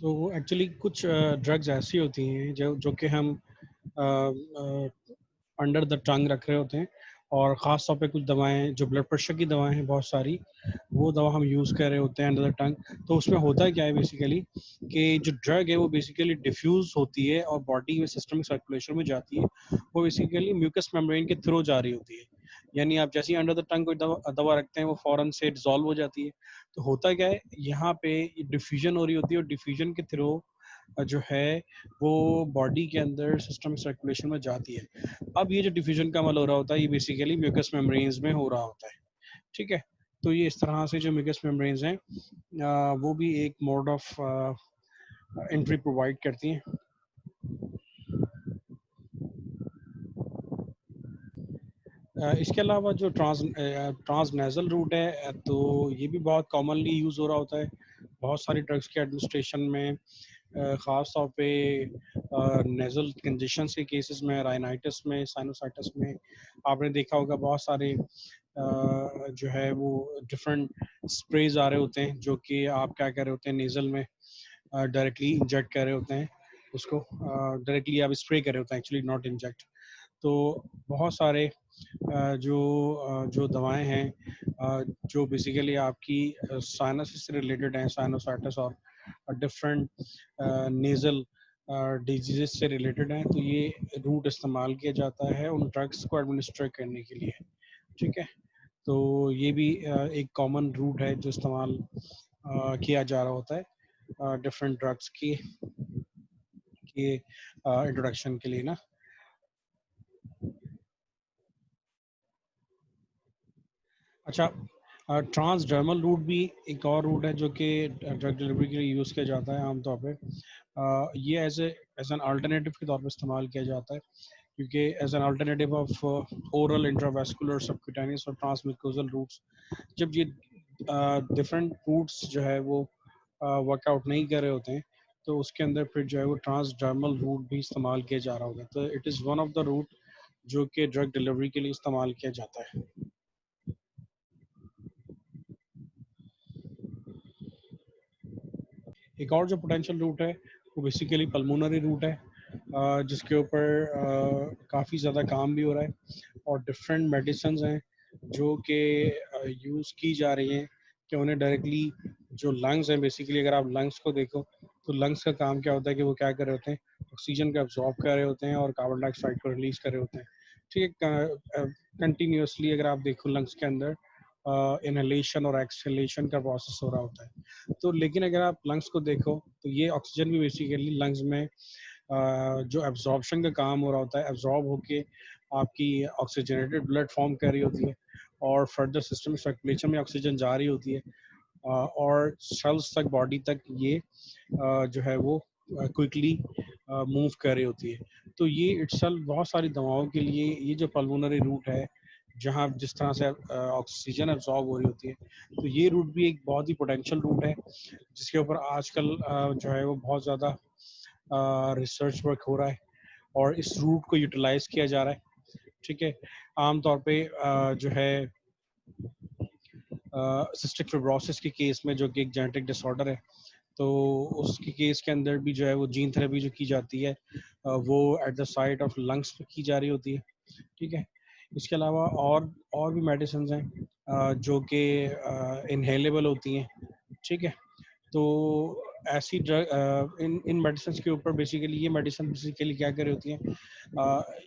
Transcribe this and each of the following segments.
तो एक्चुअली कुछ ड्रग्स ऐसी होती हैं जो जो कि हम अंडर द टंग रख रहे होते हैं, और ख़ास तौर पे कुछ दवाएं जो ब्लड प्रेशर की दवाएं हैं बहुत सारी, वो दवा हम यूज़ कर रहे होते हैं अंडर द टंग। तो उसमें होता क्या है बेसिकली कि जो ड्रग है वो बेसिकली डिफ्यूज़ होती है और बॉडी में सिस्टमिक सर्कुलेशन में जाती है। वो बेसिकली म्यूकस मेम्ब्रेन के थ्रू जा रही होती है, यानी आप जैसे ही अंडर द टंग कोई दवा दवा रखते हैं वो फ़ौरन से डिज़ोल्व हो जाती है। तो होता क्या है, यहाँ पे डिफ्यूजन हो रही होती है और डिफ्यूजन के थ्रू जो है वो बॉडी के अंदर सिस्टम सर्कुलेशन में जाती है। अब ये जो डिफ्यूजन का अमल हो रहा होता है ये बेसिकली म्यूकस मेम्ब्रेन्स में हो रहा होता है। ठीक है, तो ये इस तरह से जो म्यूकस मेम्ब्रेन्स हैं वो भी एक मोड ऑफ एंट्री प्रोवाइड करती हैं। इसके अलावा जो ट्रांसनेज़ल रूट है, तो ये भी बहुत कॉमनली यूज़ हो रहा होता है बहुत सारी ड्रग्स के एडमिनिस्ट्रेशन में, ख़ास तौर पे नेज़ल कंजेशंस के केसेस में, राइनाइटिस में, साइनोसाइटिस में। आपने देखा होगा बहुत सारे जो है वो डिफरेंट स्प्रेज आ रहे होते हैं जो कि आप क्या कर रहे होते हैं नेज़ल में डायरेक्टली इंजेक्ट कर रहे होते हैं उसको, डायरेक्टली आप स्प्रे कर रहे होते हैं, एक्चुअली नॉट इंजेक्ट। तो बहुत सारे जो दवाएं हैं जो बेसिकली आपकी साइनस से रिलेटेड हैं, साइनोसाइटिस और डिफरेंट नेज़ल डिजीज़ से रिलेटेड हैं, तो ये रूट इस्तेमाल किया जाता है उन ड्रग्स को एडमिनिस्टर करने के लिए। ठीक है, तो ये भी एक कॉमन रूट है जो इस्तेमाल किया जा रहा होता है डिफरेंट ड्रग्स की इंट्रोडक्शन के लिए ना। अच्छा, ट्रांसडर्मल रूट भी एक और रूट है जो कि ड्रग डिलीवरी के लिए यूज़ किया जाता है आमतौर पे। ये एज एन अल्टरनेटिव के तौर पे इस्तेमाल किया जाता है, क्योंकि as an alternative of oral intravascular subcutaneous और ट्रांसम्यूकोजल रूट्स, जब ये डिफरेंट रूट्स जो है वो वर्कआउट नहीं कर रहे होते हैं, तो उसके अंदर फिर जो है वो ट्रांसडर्मल रूट भी इस्तेमाल किया जा रहा होता है। तो it is one of the route जो कि ड्रग डिलीवरी के लिए इस्तेमाल किया जाता है। एक और जो पोटेंशियल रूट है वो बेसिकली पल्मोनरी रूट है, जिसके ऊपर काफ़ी ज़्यादा काम भी हो रहा है और डिफरेंट मेडिसिन हैं जो कि यूज़ की जा रही हैं कि उन्हें डायरेक्टली जो लंग्स हैं, बेसिकली अगर आप लंग्स को देखो तो लंग्स का काम क्या होता है कि वो क्या कर रहे होते हैं, ऑक्सीजन को एब्जॉर्ब कर रहे होते हैं और कार्बन डाइऑक्साइड को रिलीज कर रहे होते हैं। ठीक है, कंटिन्यूसली अगर आप देखो लंग्स के अंदर इनहेलेशन और एक्सहेलेशन का प्रोसेस हो रहा होता है। तो लेकिन अगर आप लंग्स को देखो तो ये ऑक्सीजन भी बेसिकली लंग्स में जो एब्जॉर्प्शन का काम हो रहा होता है, एब्जॉर्ब होके आपकी ऑक्सीजनेटेड ब्लड फॉर्म कर रही होती है और फर्दर सिस्टम सर्कुलेशन में ऑक्सीजन जा रही होती है और सेल्स तक, बॉडी तक ये जो है वो क्विकली मूव कर रही होती है। तो ये इटसेल्फ बहुत सारी दवाओं के लिए ये जो पल्मोनरी रूट है जहाँ जिस तरह से ऑक्सीजन एब्जॉर्ब हो रही होती है, तो ये रूट भी एक बहुत ही पोटेंशियल रूट है जिसके ऊपर आजकल जो है वो बहुत ज़्यादा रिसर्च वर्क हो रहा है और इस रूट को यूटिलाइज किया जा रहा है। ठीक है, आमतौर पे जो है सिस्टिक फिब्रोसिस के केस में, जो कि एक जेनेटिक डिसऑर्डर है, तो उसके केस के अंदर भी जो है वो जीन थेरेपी जो की जाती है वो at the site of lungs पे की जा रही होती है। ठीक है, इसके अलावा और भी मेडिसिन हैं जो कि इनहेलेबल होती हैं। ठीक है, तो ऐसी ड्रग इन इन मेडिसिन के ऊपर बेसिकली ये मेडिसिन बेसिकली क्या कर रही होती हैं,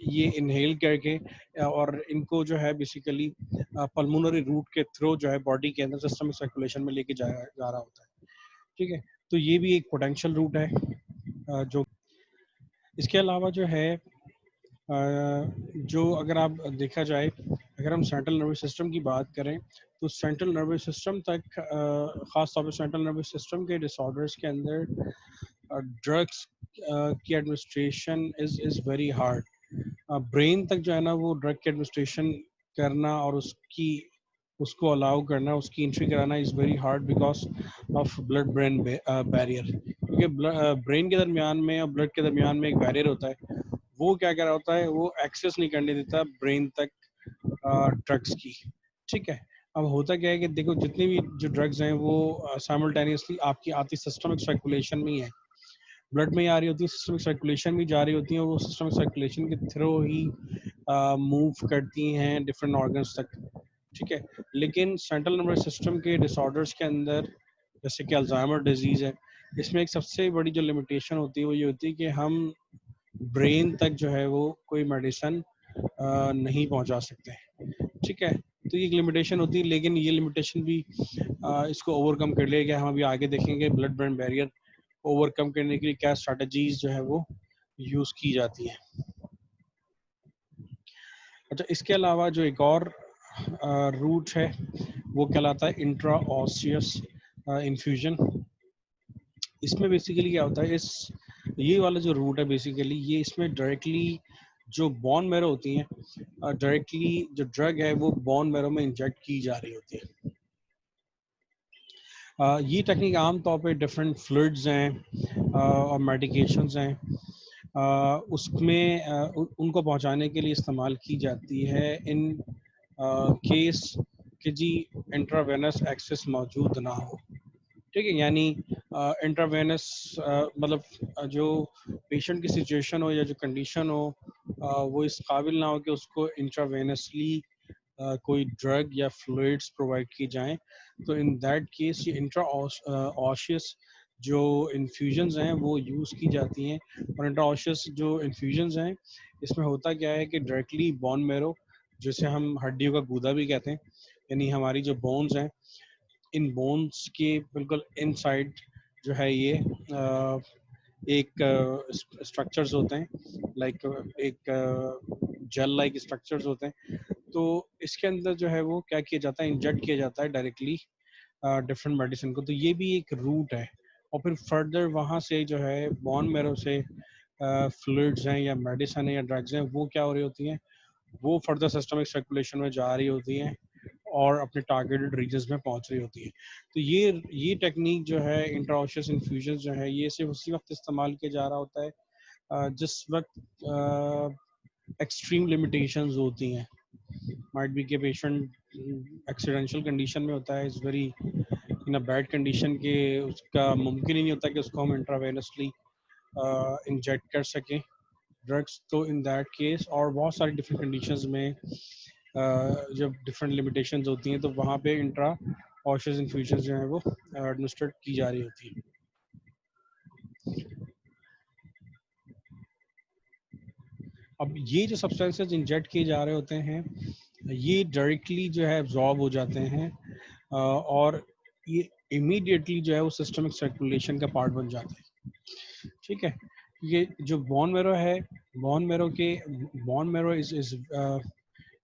ये इनहेल करके और इनको जो है बेसिकली पल्मोनरी रूट के थ्रू जो है बॉडी के अंदर सिस्टम सर्कुलेशन में लेके जाया जा रहा होता है। ठीक है, तो ये भी एक पोटेंशियल रूट है जो इसके अलावा जो है जो अगर आप देखा जाए, अगर हम सेंट्रल नर्वस सिस्टम की बात करें तो सेंट्रल नर्वस सिस्टम तक ख़ास तौर पे सेंट्रल नर्वस सिस्टम के डिसऑर्डर्स के अंदर ड्रग्स की administration is very hard. Brain तक जो है ना वो ड्रग की एडमिनिस्ट्रेशन करना और उसको अलाउ करना, उसकी एंट्री कराना is very hard because of blood brain barrier, क्योंकि ब्रेन के दरमियान में और ब्लड के दरमियान में एक बैरियर होता है, वो क्या कर रहा होता है, वो एक्सेस नहीं करने देता ब्रेन तक ड्रग्स की। ठीक है, अब होता क्या है कि देखो जितने भी जो ड्रग्स हैं वो साइमल्टेनियसली आपकी आती सिस्टमिक सर्कुलेशन में ही है, ब्लड में ही आ रही होती है, सिस्टमिक सर्कुलेशन में जा रही होती हैं, और वो सिस्टमिक सर्कुलेशन के थ्रू ही मूव करती हैं डिफरेंट ऑर्गन्स तक, ठीक है। लेकिन सेंट्रल नर्वस सिस्टम के डिसऑर्डर्स के अंदर जैसे कि अल्जाइमर डिजीज़ है, इसमें एक सबसे बड़ी जो लिमिटेशन होती है वो ये होती है कि हम ब्रेन तक जो है वो कोई मेडिसिन नहीं पहुंचा सकते, ठीक है। तो ये एक लिमिटेशन होती है, लेकिन ये लिमिटेशन भी इसको ओवरकम कर लेगा। हम अभी आगे देखेंगे ब्लड ब्रेन बैरियर ओवरकम करने के लिए क्या स्ट्रेटजीज जो है वो यूज़ की जाती हैं। अच्छा, इसके अलावा जो एक और रूट है वो कहलाता है इंट्रा ऑसियस इन्फ्यूजन। इसमें बेसिकली क्या होता है, इस ये वाला जो रूट है बेसिकली ये इसमें डायरेक्टली जो बोन मैरो होती हैं, डायरेक्टली जो ड्रग है वो बोन मैरो में इंजेक्ट की जा रही होती है। ये टेक्निक आम तौर पे डिफरेंट फ्लूइड्स हैं और मेडिकेशंस हैं, उसमें उनको पहुंचाने के लिए इस्तेमाल की जाती है इन केस कि जी इंट्रावेनस एक्सेस मौजूद ना हो, ठीक है। यानी इंट्रावेनस मतलब जो पेशेंट की सिचुएशन हो या जो कंडीशन हो वो इस काबिल ना हो कि उसको इंट्रावेनसली कोई ड्रग या फ्लूइड्स प्रोवाइड की जाएं, तो इन दैट केस ये इंट्रा ऑशियस जो इन्फ्यूजन्स हैं वो यूज़ की जाती हैं। और इंट्रा ऑशियस जो इन्फ्यूजन्स हैं इसमें होता क्या है कि डायरेक्टली बोन मैरो, जिसे हम हड्डियों का गूदा भी कहते हैं, यानी हमारी जो बोन्स हैं, इन बोन्स के बिल्कुल इनसाइड जो है ये एक स्ट्रक्चर्स होते हैं, लाइक एक जेल लाइक स्ट्रक्चर्स होते हैं। तो इसके अंदर जो है वो क्या किया जाता है, इंजेक्ट किया जाता है डायरेक्टली डिफरेंट मेडिसिन को। तो ये भी एक रूट है। और फिर फर्दर वहाँ से जो है बोन मैरो से फ्लूइड्स हैं या मेडिसिन है या ड्रग्स हैं वो क्या हो रही होती हैं, वो फर्दर सिस्टमिक सर्कुलेशन में जा रही होती हैं और अपने टारगेटेड रीजन्स में पहुंच रही होती है। तो ये टेक्निक जो है इंट्राऑशियस इन्फ्यूजन जो है ये सिर्फ उसी वक्त इस्तेमाल किया जा रहा होता है जिस वक्त एक्सट्रीम लिमिटेशंस होती हैं। माइट बी के पेशेंट एक्सीडेंशियल कंडीशन में होता है, is very in a bad condition के उसका मुमकिन ही नहीं होता कि उसको हम इंट्रावेनसली इंजेक्ट कर सकें ड्रग्स। तो इन दैट केस और बहुत सारी डिफरेंट कंडीशंस में जब डिफरेंट लिमिटेशंस होती हैं तो वहाँ पे इंट्रा ऑशियस इन्फ्यूजन जो है वो एडमिनिस्ट्रेट की जा रही होती है। अब ये जो सब्सटेंसेस इंजेक्ट किए जा रहे होते हैं ये डायरेक्टली जो है एब्जॉर्ब हो जाते हैं और ये इमीडिएटली जो है वो सिस्टमिक सर्कुलेशन का पार्ट बन जाते हैं, ठीक है। ये जो बोन मैरो है, बोन मैरो के bone marrow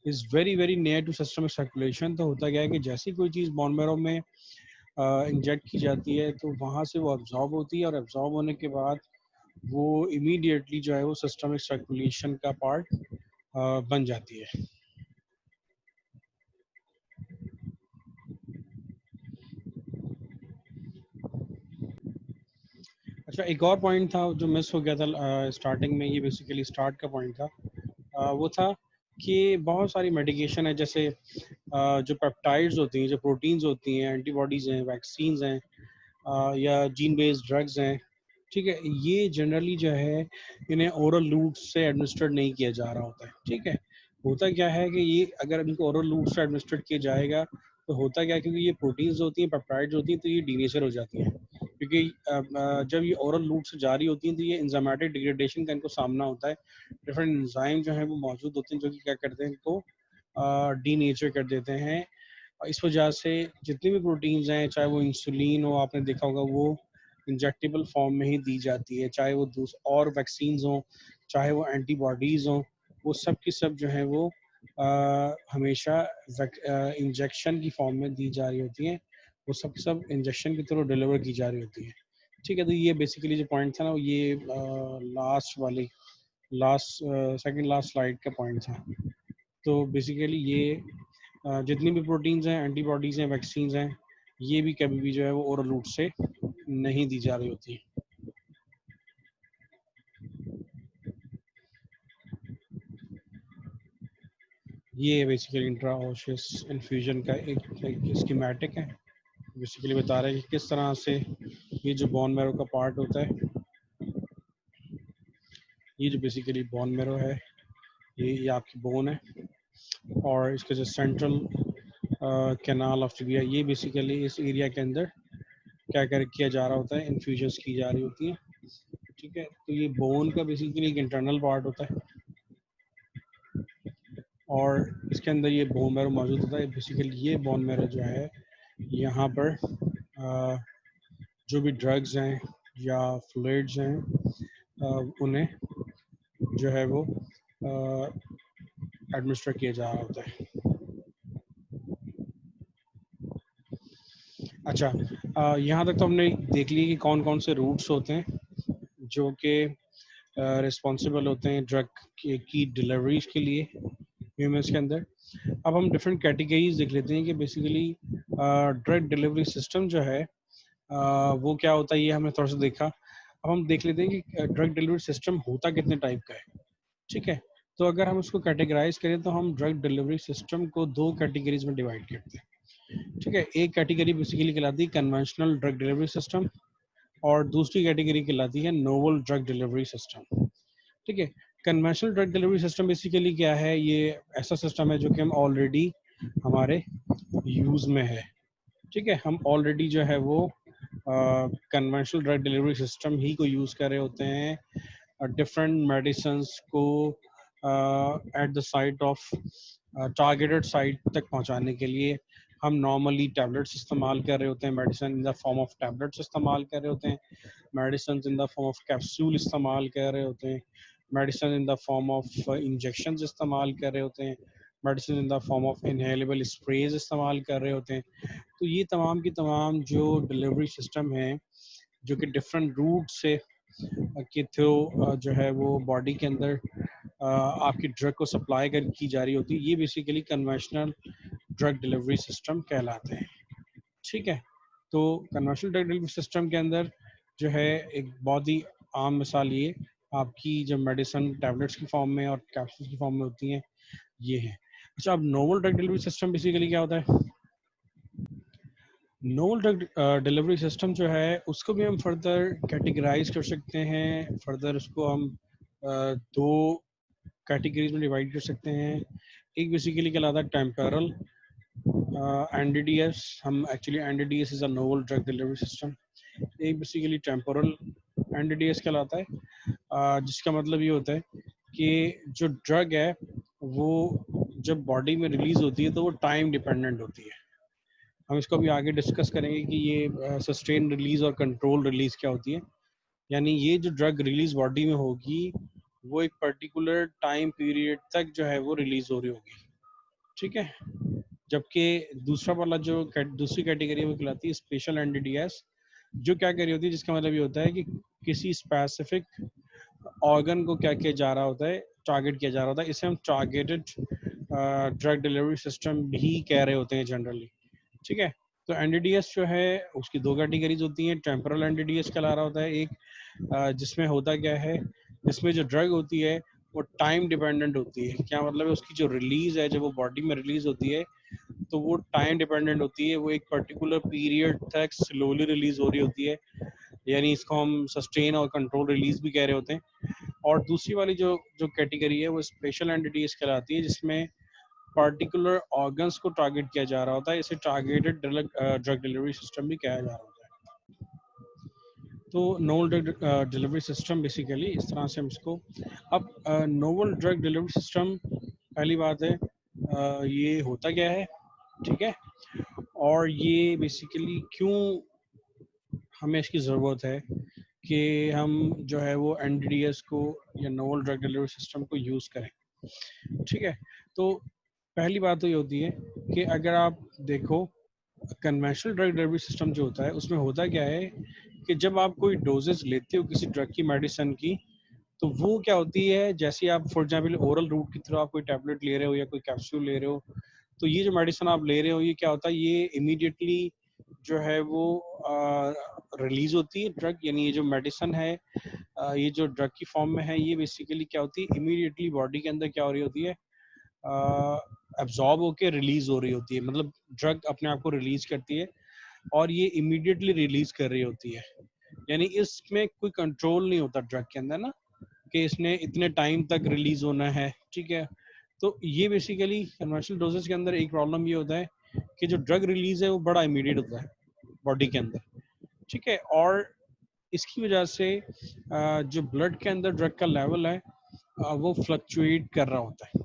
is very very near to systemic circulation. तो होता क्या है कि जैसी कोई चीज़ बोन मैरो में इंजेक्ट की जाती है तो वहाँ से वो एब्जॉर्ब होती है, और एब्जॉर्ब होने के बाद वो इमीडिएटली जो है वो सिस्टमिक सर्कुलेशन का पार्ट बन जाती है। अच्छा, एक और पॉइंट था जो मिस हो गया था स्टार्टिंग में, ये बेसिकली स्टार्ट का पॉइंट था, वो था कि बहुत सारी मेडिकेशन है, जैसे जो पेप्टाइड्स होती हैं, जो प्रोटीन्स होती हैं, एंटीबॉडीज़ हैं, वैक्सीन्स हैं, या जीन बेस्ड ड्रग्स हैं, ठीक है। ये जनरली जो है इन्हें ओरल रूट से एडमिनिस्ट्रेट नहीं किया जा रहा होता है, ठीक है। होता क्या है कि ये अगर इनको ओरल रूट से एडमिनिस्ट्रेट किया जाएगा तो होता क्या है, क्योंकि ये प्रोटीन्स होती हैं, पेप्टाइड्स होती हैं, तो ये डीनेचर हो जाती हैं, क्योंकि जब ये ओरल रूट से जारी होती हैं तो ये इंजामेटिक डिग्रेडेशन का इनको सामना होता है। डिफरेंट एंजाइम जो है वो मौजूद होते हैं जो कि क्या करते हैं, इनको डीनेचर कर देते हैं। इस वजह से जितनी भी प्रोटीन्स हैं, चाहे वो इंसुलिन हो, आपने देखा होगा वो इंजेक्टेबल फॉर्म में ही दी जाती है, चाहे वो और वैक्सीन्स हों, चाहे वो एंटीबॉडीज़ हों, वो सब की सब जो है वो हमेशा इंजेक्शन की फॉर्म में दी जा रही होती हैं। वो सब इंजेक्शन के थ्रू डिलीवर की जा रही होती है, ठीक है। तो ये बेसिकली जो पॉइंट था ना, ये लास्ट वाली लास्ट सेकंड लास्ट स्लाइड का पॉइंट था। तो बेसिकली ये जितनी भी प्रोटीन्स हैं, एंटीबॉडीज़ हैं, वैक्सीन्स हैं, ये भी कभी भी जो है वो ओरल रूट से नहीं दी जा रही होती। ये बेसिकली इंट्रा ऑशियस इन्फ्यूजन का एक स्कीमेटिक है। बेसिकली बता रहा है कि किस तरह से ये जो बोन मैरो का पार्ट होता है, ये जो बेसिकली बोन मैरो है, ये आपकी बोन है, और इसका जो सेंट्रल कैनाल ऑफ टिबिया, ये बेसिकली इस एरिया के अंदर क्या किया जा रहा होता है, इन्फ्यूजन्स की जा रही होती हैं। ठीक है, तो ये बोन का बेसिकली एक इंटरनल पार्ट होता है और इसके अंदर ये बोन मैरो मौजूद होता है। बेसिकली ये बोन मैरो जो है, यहाँ पर जो भी ड्रग्स हैं या फ्लूइड्स हैं, उन्हें जो है वो एडमिनिस्टर किया जा रहा होता है। अच्छा, यहाँ तक तो हमने देख लिया कि कौन कौन से रूट्स होते हैं जो कि रिस्पॉन्सिबल होते हैं ड्रग की डिलीवरीज के लिए ह्यूमंस के अंदर। अब हम डिफरेंट कैटेगरीज देख लेते हैं कि बेसिकली ड्रग डिलीवरी सिस्टम जो है वो क्या होता है, ये हमने थोड़ा सा देखा। अब हम देख लेते हैं कि ड्रग डिलीवरी सिस्टम होता कितने टाइप का है। ठीक है, तो अगर हम उसको कैटेगराइज करें तो हम ड्रग डिलीवरी सिस्टम को दो कैटेगरीज में डिवाइड करते हैं। ठीक है, एक कैटेगरी बेसिकली कहलाती है कन्वेंशनल ड्रग डिलीवरी सिस्टम और दूसरी कैटेगरी कहलाती है नोवल ड्रग डिलीवरी सिस्टम। ठीक है, conventional drug delivery system basically क्या है, ये ऐसा सिस्टम है जो कि हम ऑलरेडी हमारे यूज में है। ठीक है, हम ऑलरेडी जो है वो कन्वेंशनल ड्रग डिलीवरी सिस्टम ही को यूज कर रहे होते हैं डिफरेंट मेडिसिन को at the site of targeted site तक पहुंचाने के लिए। हम नॉर्मली टैबलेट्स इस्तेमाल कर रहे होते हैं, medicine in the form of tablets इस्तेमाल कर रहे होते हैं, medicine in the form of capsule इस्तेमाल कर रहे होते हैं, medicine in the form of injection इस्तेमाल कर रहे होते हैं, medicine in the form of inhalable sprays इस्तेमाल कर रहे होते हैं। तो ये तमाम की तमाम जो डिलीवरी सिस्टम है जो कि डिफरेंट रूट से के थ्रू जो है वो बॉडी के अंदर आपकी ड्रग को सप्लाई कर की जा रही होती है, ये basically conventional drug delivery system कहलाते हैं। ठीक है, तो कन्वेंशनल ड्रग डिलीवरी सिस्टम के अंदर जो है एक बहुत ही आम मिसाल ये आपकी जब मेडिसिन टैबलेट्स की फॉर्म में और कैप्सूल्स की फॉर्म में होती हैं, ये है। अच्छा, अब novel drug delivery system basically क्या होता है? नोवल ड्रग डिलीवरी सिस्टम जो है उसको भी हम फर्दर कैटेगराइज कर सकते हैं। फर्दर उसको हम दो कैटेगरीज में डिवाइड कर सकते हैं। एक बेसिकली कहलाता है टेम्परल एनडीडीएस। हम actually NDDS is a novel drug delivery system. एक बेसिकली टेम्पोरल एनडीडीएस कहलाता है, जिसका मतलब ये होता है कि जो ड्रग है वो जब बॉडी में रिलीज होती है तो वो टाइम डिपेंडेंट होती है। हम इसको भी आगे डिस्कस करेंगे कि ये सस्टेन रिलीज और कंट्रोल रिलीज क्या होती है। यानी ये जो ड्रग रिलीज बॉडी में होगी वो एक पर्टिकुलर टाइम पीरियड तक जो है वो रिलीज हो रही होगी। ठीक है, जबकि दूसरा वाला जो दूसरी कैटेगरी वो कहलाती है स्पेशल एनडीडीएस, जो क्या कर रही होती है, जिसका मतलब ये होता है कि किसी स्पेसिफिक ऑर्गन को क्या किया जा रहा होता है, टारगेट किया जा रहा होता है। इसे हम टारगेटेड ड्रग डिलीवरी सिस्टम भी कह रहे होते हैं जनरली। ठीक है, तो एनडीडीएस जो है उसकी दो कैटेगरीज होती हैं। टेम्पोरल एनडीडीएस कहला रहा होता है एक, जिसमें होता क्या है, जिसमें जो ड्रग होती है वो टाइम डिपेंडेंट होती है। क्या मतलब है, उसकी जो रिलीज है, जब वो बॉडी में रिलीज होती है तो वो टाइम डिपेंडेंट होती है, वो एक पर्टिकुलर पीरियड तक स्लोली रिलीज हो रही होती है। यानी इसको हम सस्टेन और कंट्रोल रिलीज भी कह रहे होते हैं। और दूसरी वाली जो जो कैटेगरी है वो स्पेशल एंटिटीज कहलाती है, जिसमें पर्टिकुलर ऑर्गन्स को टारगेट किया जा रहा होता है। इसे टारगेटेड ड्रग डिलीवरी सिस्टम भी कहा जा रहा होता है। तो novel drug delivery system basically इस तरह से हम इसको, अब नोवल ड्रग डिलीवरी सिस्टम पहली बात है ये होता क्या है, ठीक है, और ये बेसिकली क्यों हमें इसकी ज़रूरत है कि हम जो है वो एनडीडीएस को या नोवल ड्रग डिलीवरी सिस्टम को यूज़ करें। ठीक है, तो पहली बात तो ये होती है कि अगर आप देखो कन्वेंशनल ड्रग डिलीवरी सिस्टम जो होता है उसमें होता क्या है कि जब आप कोई डोजेस लेते हो किसी ड्रग की, मेडिसिन की, तो वो क्या होती है, जैसे आप फॉर एग्जाम्पल ओरल रूट की थ्रू आप कोई टैबलेट ले रहे हो या कोई कैप्सूल ले रहे हो, तो ये जो मेडिसिन आप ले रहे हो ये क्या होता है, ये इमीडिएटली जो है वो रिलीज होती है ड्रग। यानी ये जो मेडिसिन है ये जो ड्रग की फॉर्म में है, ये बेसिकली क्या होती है, इमीडिएटली बॉडी के अंदर क्या हो रही होती है, एब्जॉर्ब होके रिलीज हो रही होती है, मतलब ड्रग अपने आप को रिलीज करती है और ये इमीडिएटली रिलीज कर रही होती है। यानी इसमें कोई कंट्रोल नहीं होता ड्रग के अंदर ना, कि इसने इतने टाइम तक रिलीज होना है, ठीक है। तो ये बेसिकली कन्वेंशनल डोजेस के अंदर एक प्रॉब्लम ये होता है कि जो ड्रग रिलीज है वो बड़ा इमीडिएट होता है बॉडी के अंदर, ठीक है। और इसकी वजह से जो ब्लड के अंदर ड्रग का लेवल है वो फ्लक्चुएट कर रहा होता है।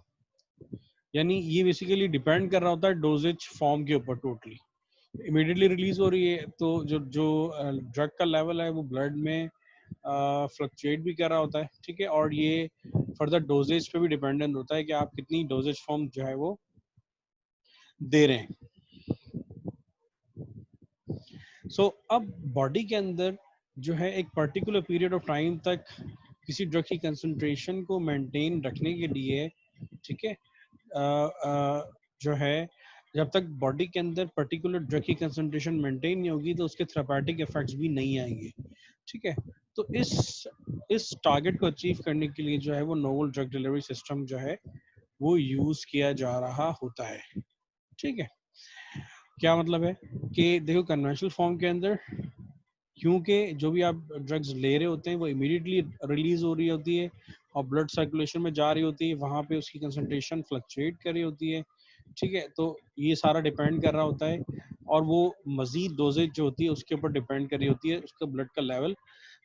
यानी ये बेसिकली डिपेंड कर रहा होता है डोजेज फॉर्म के ऊपर टोटली। इमीडिएटली रिलीज हो रही है तो जो जो ड्रग का लेवल है वो ब्लड में फ्लक्चुएट भी कर रहा होता है, ठीक है। और ये फर्दर डोजेज पे भी डिपेंडेंट होता है कि आप कितनी डोजेज फॉर्म जो है वो दे रहे हैं। अब बॉडी के अंदर जो है एक पर्टिकुलर पीरियड ऑफ टाइम तक किसी ड्रग की कंसंट्रेशन को मेंटेन रखने के लिए, ठीक है, जो है जब तक बॉडी के अंदर पर्टिकुलर ड्रग की कंसंट्रेशन मेंटेन नहीं होगी तो उसके थेरापेटिक इफेक्ट्स भी नहीं आएंगे, ठीक है। तो इस टारगेट को अचीव करने के लिए जो है वो नोवल ड्रग डिलीवरी सिस्टम जो है वो यूज किया जा रहा होता है, ठीक है। क्या मतलब है कि देखो कन्वेंशनल फॉर्म के अंदर क्योंकि जो भी आप ड्रग्स ले रहे होते हैं वो इमीडिएटली रिलीज हो रही होती है और ब्लड सर्कुलेशन में जा रही होती है, वहाँ पे उसकी कंसंट्रेशन फ्लक्चुएट कर रही होती है, ठीक है। तो ये सारा डिपेंड कर रहा होता है और वो मजीद डोजेज जो होती है उसके ऊपर डिपेंड कर रही होती है उसका ब्लड का लेवल।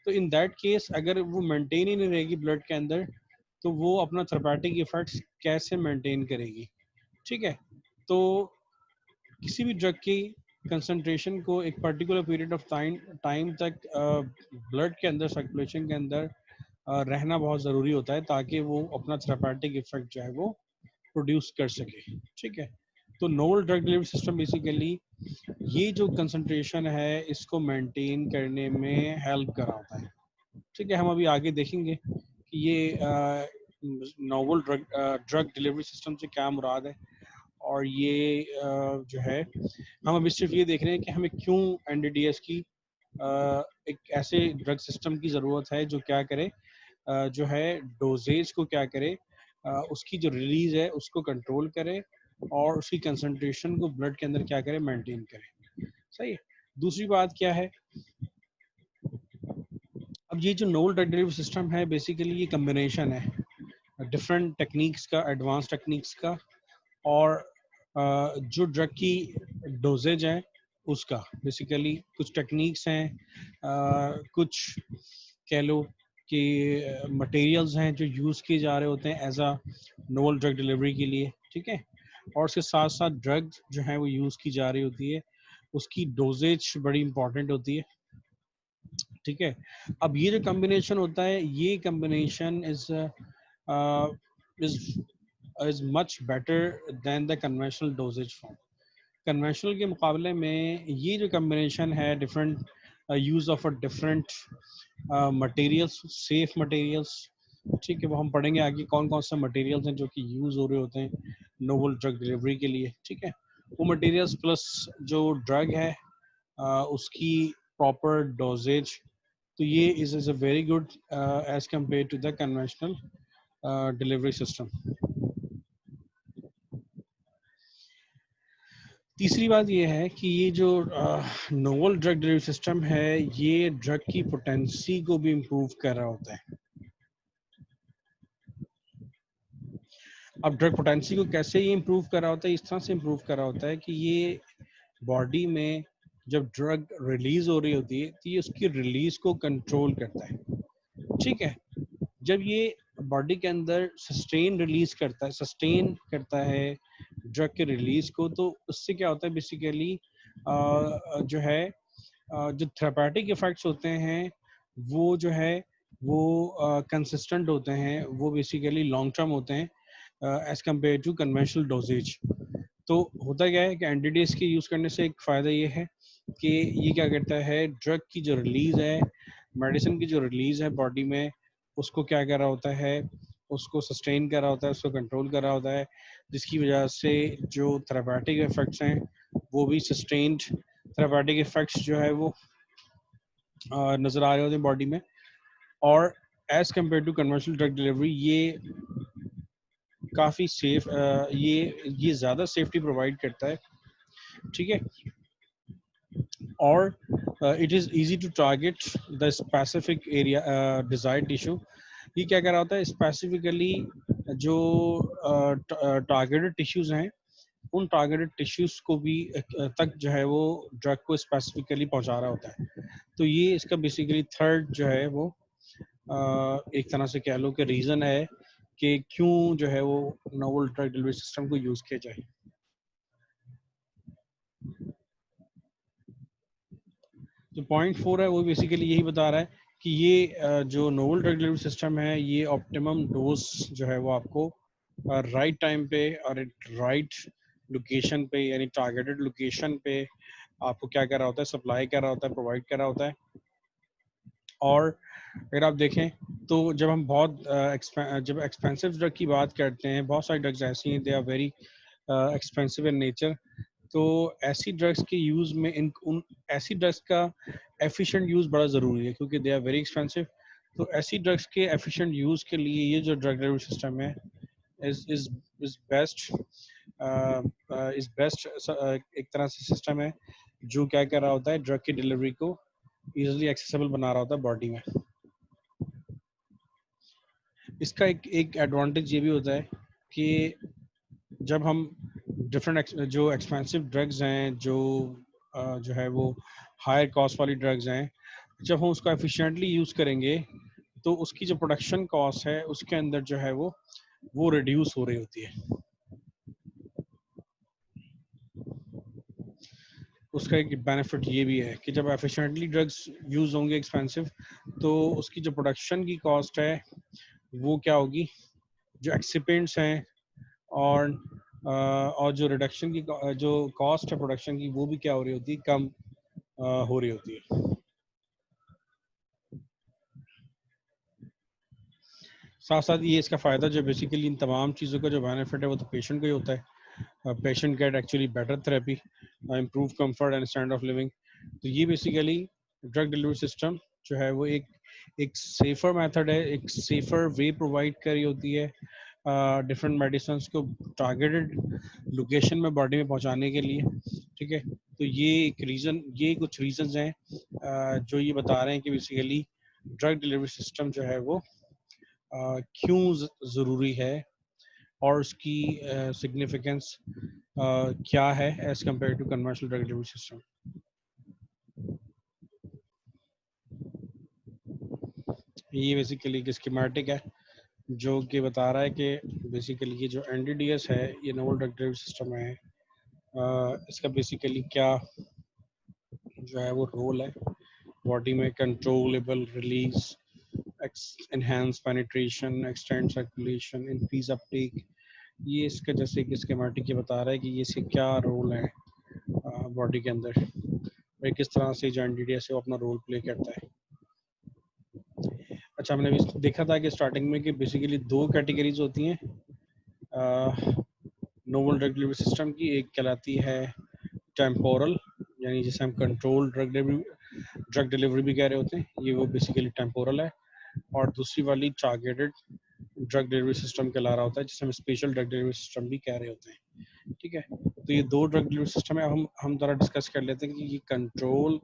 तो इन दैट केस अगर वो मेंटेन ही नहीं रहेगी ब्लड के अंदर तो वो अपना थेरापेटिक इफेक्ट्स कैसे मेंटेन करेगी, ठीक है। तो किसी भी ड्रग की कंसंट्रेशन को एक पर्टिकुलर पीरियड ऑफ टाइम तक ब्लड के अंदर सर्कुलेशन के अंदर रहना बहुत ज़रूरी होता है ताकि वो अपना थेरापेटिक इफेक्ट जो है वो प्रोड्यूस कर सके, ठीक है। तो novel drug delivery system basically ये जो कंसंट्रेशन है इसको मेंटेन करने में हेल्प कर रहा होता है, ठीक है। हम अभी आगे देखेंगे कि ये नोवल ड्रग डिलीवरी सिस्टम से क्या मुराद है और ये जो है हम अभी सिर्फ ये देख रहे हैं कि हमें क्यों एनडीडीएस की एक ऐसे ड्रग सिस्टम की ज़रूरत है जो क्या करे, जो है डोजेज को क्या करे, उसकी जो रिलीज है उसको कंट्रोल करे और उसकी कंसंट्रेशन को ब्लड के अंदर क्या करे, मेंटेन करे, सही है। दूसरी बात क्या है, अब ये जो नोवल ड्रग डिलीवरी सिस्टम है बेसिकली ये कम्बिनेशन है डिफरेंट टेक्निक्स का, एडवांस टेक्निक्स का और जो ड्रग की डोजेज है उसका। बेसिकली कुछ टेक्निक्स हैं, कुछ कह लो कि मटेरियल्स हैं जो यूज़ किए जा रहे होते हैं as a novel drug delivery के लिए, ठीक है। और उसके साथ साथ ड्रग जो है वो यूज़ की जा रही होती है, उसकी डोजेज बड़ी इंपॉर्टेंट होती है, ठीक है। अब ये जो कॉम्बिनेशन होता है ये combination is is much better than the conventional doses form. Conventional के मुकाबले में ये जो कॉम्बिनेशन है different use of a different materials, safe materials, ठीक है। वो हम पढ़ेंगे आगे कौन कौन सा मटेरियल्स हैं जो कि यूज हो रहे होते हैं नोवल ड्रग डिलीवरी के लिए, ठीक है। वो मटेरियल्स प्लस जो ड्रग है उसकी प्रॉपर डोजेज, तो ये is a very good as compare to the conventional delivery system. तीसरी बात ये है कि ये जो नोवल ड्रग डिलीवरी सिस्टम है ये ड्रग की पोटेंसी को भी इम्प्रूव कर रहा होता है। अब ड्रग पोटेंसी को कैसे ये इम्प्रूव कर रहा होता है, इस तरह से इम्प्रूव कर रहा होता है कि ये बॉडी में जब ड्रग रिलीज हो रही होती है तो ये उसकी रिलीज को कंट्रोल करता है, ठीक है। जब ये बॉडी के अंदर सस्टेन करता है ड्रग के रिलीज को, तो उससे क्या होता है बेसिकली जो है जो थेरापेटिक इफेक्ट्स होते हैं वो जो है वो कंसिस्टेंट होते हैं, वो बेसिकली लॉन्ग टर्म होते हैं as compare to conventional doses. तो होता क्या है कि एनडीडीएस के यूज़ करने से एक फ़ायदा ये है कि ये क्या करता है ड्रग की जो रिलीज़ है, मेडिसिन की जो रिलीज़ है बॉडी में उसको क्या कर रहा होता है, उसको सस्टेन कर रहा होता है, उसको कंट्रोल कर रहा होता है, जिसकी वजह से जो थेरापेटिक इफ़ेक्ट्स हैं वो भी सस्टेन्ड थेरापेटिक इफ़ेक्ट्स जो है वो नज़र आ रहे होते हैं बॉडी में। और as compare to conventional drug delivery ये काफ़ी सेफ, ये ज़्यादा सेफ्टी प्रोवाइड करता है, ठीक है। और it is easy to target the specific area desired tissue. ये क्या कर रहा होता है, स्पेसिफिकली जो टारगेटेड टिश्यूज हैं, उन टारगेटेड टिश्यूज को भी तक जो है वो ड्रग को स्पेसिफिकली पहुंचा रहा होता है। तो ये इसका बेसिकली थर्ड जो है वो एक तरह से कह लो कि रीज़न है कि क्यों जो है वो नोवल ड्रग डिलीवरी सिस्टम को यूज़ किया जाए। जो पॉइंट 4 है वो बेसिकली यही बता रहा है कि ये जो नोवल ड्रग डिलीवरी सिस्टम है, ये ऑप्टिमम डोज जो है वो आपको राइट टाइम पे और राइट लोकेशन पे, यानी टारगेटेड लोकेशन पे आपको क्या कर रहा होता है, सप्लाई कर रहा होता है, प्रोवाइड कर रहा होता है। और अगर आप देखें तो जब हम जब एक्सपेंसिव ड्रग की बात करते हैं, बहुत सारी ड्रग्स ऐसी हैं, they are very expensive in nature. तो ऐसी ड्रग्स के यूज़ में उन ऐसी ड्रग्स का एफिशिएंट यूज़ बड़ा ज़रूरी है, क्योंकि दे आर वेरी एक्सपेंसिव। तो ऐसी ड्रग्स के एफिशिएंट यूज़ के लिए ये जो ड्रग डिलीवरी सिस्टम है इज इज इज बेस्ट, एक तरह से सिस्टम है जो क्या कर रहा होता है, ड्रग की डिलीवरी को इजीली एक्सेसिबल बना रहा होता है बॉडी में। इसका एक एडवांटेज ये भी होता है कि जब हम डिफरेंट जो एक्सपेंसिव ड्रग्स हैं, जो है वो हायर कॉस्ट वाली ड्रग्स हैं, जब हम उसको एफिशिएंटली यूज़ करेंगे तो उसकी जो प्रोडक्शन कॉस्ट है उसके अंदर जो है वो रिड्यूस हो रही होती है। उसका एक बेनिफिट ये भी है कि जब एफिशिएंटली ड्रग्स यूज़ होंगे एक्सपेंसिव, तो उसकी जो प्रोडक्शन की कॉस्ट है वो क्या होगी, जो एक्सिपेंट्स हैं और और जो रिडक्शन की जो कॉस्ट है प्रोडक्शन की, वो भी क्या हो रही होती है, कम हो रही होती है। साथ साथ ये इसका फ़ायदा जो बेसिकली इन तमाम चीज़ों का जो बेनिफिट है वो तो पेशेंट को ही होता है। Patient get actually better therapy, improve comfort and standard of living. तो ये बेसिकली ड्रग डिलीवरी सिस्टम जो है वो एक सेफ़र मेथड है, एक सेफ़र वे प्रोवाइड करी होती है डिफरेंट मेडिसिन को टारगेटेड लोकेशन में बॉडी में पहुंचाने के लिए, ठीक है। तो ये कुछ रीजंस हैं जो ये बता रहे हैं कि बेसिकली ड्रग डिलीवरी सिस्टम जो है वो क्यों ज़रूरी है और उसकी सिग्निफिकेंस क्या है as compare to conventional drug delivery system. ये बेसिकली एक स्कीमेटिक है जो कि बता रहा है कि बेसिकली ये जो एनडीडीएस है, ये नोवल ड्रग डिलीवरी सिस्टम है, इसका बेसिकली क्या जो है वो रोल है बॉडी में, controllable release, enhance penetration, extend circulation, increase uptake। ये इसका जैसे कि स्कीमेटिक ये बता रहा है कि ये इसके क्या रोल है बॉडी के अंदर, और किस तरह से जो एनडीडीएस है वो अपना रोल प्ले करता है। अच्छा, हमने भी देखा था कि स्टार्टिंग में कि बेसिकली दो कैटेगरीज होती हैं नोवल ड्रग डिलीवरी सिस्टम की। एक कहलाती है टेम्पोरल, यानी जिसे हम कंट्रोल ड्रग डिलीवरी भी कह रहे होते हैं, ये वो बेसिकली टेम्पोरल है। और दूसरी वाली टारगेटेड ड्रग डिलीवरी सिस्टम कहला रहा होता है, जिसे हम स्पेशल ड्रग डिलीवरी सिस्टम भी कह रहे होते हैं, ठीक है। तो ये दो ड्रग डिलीवरी सिस्टम है। हम ज़रा डिस्कस कर लेते हैं कि ये कंट्रोल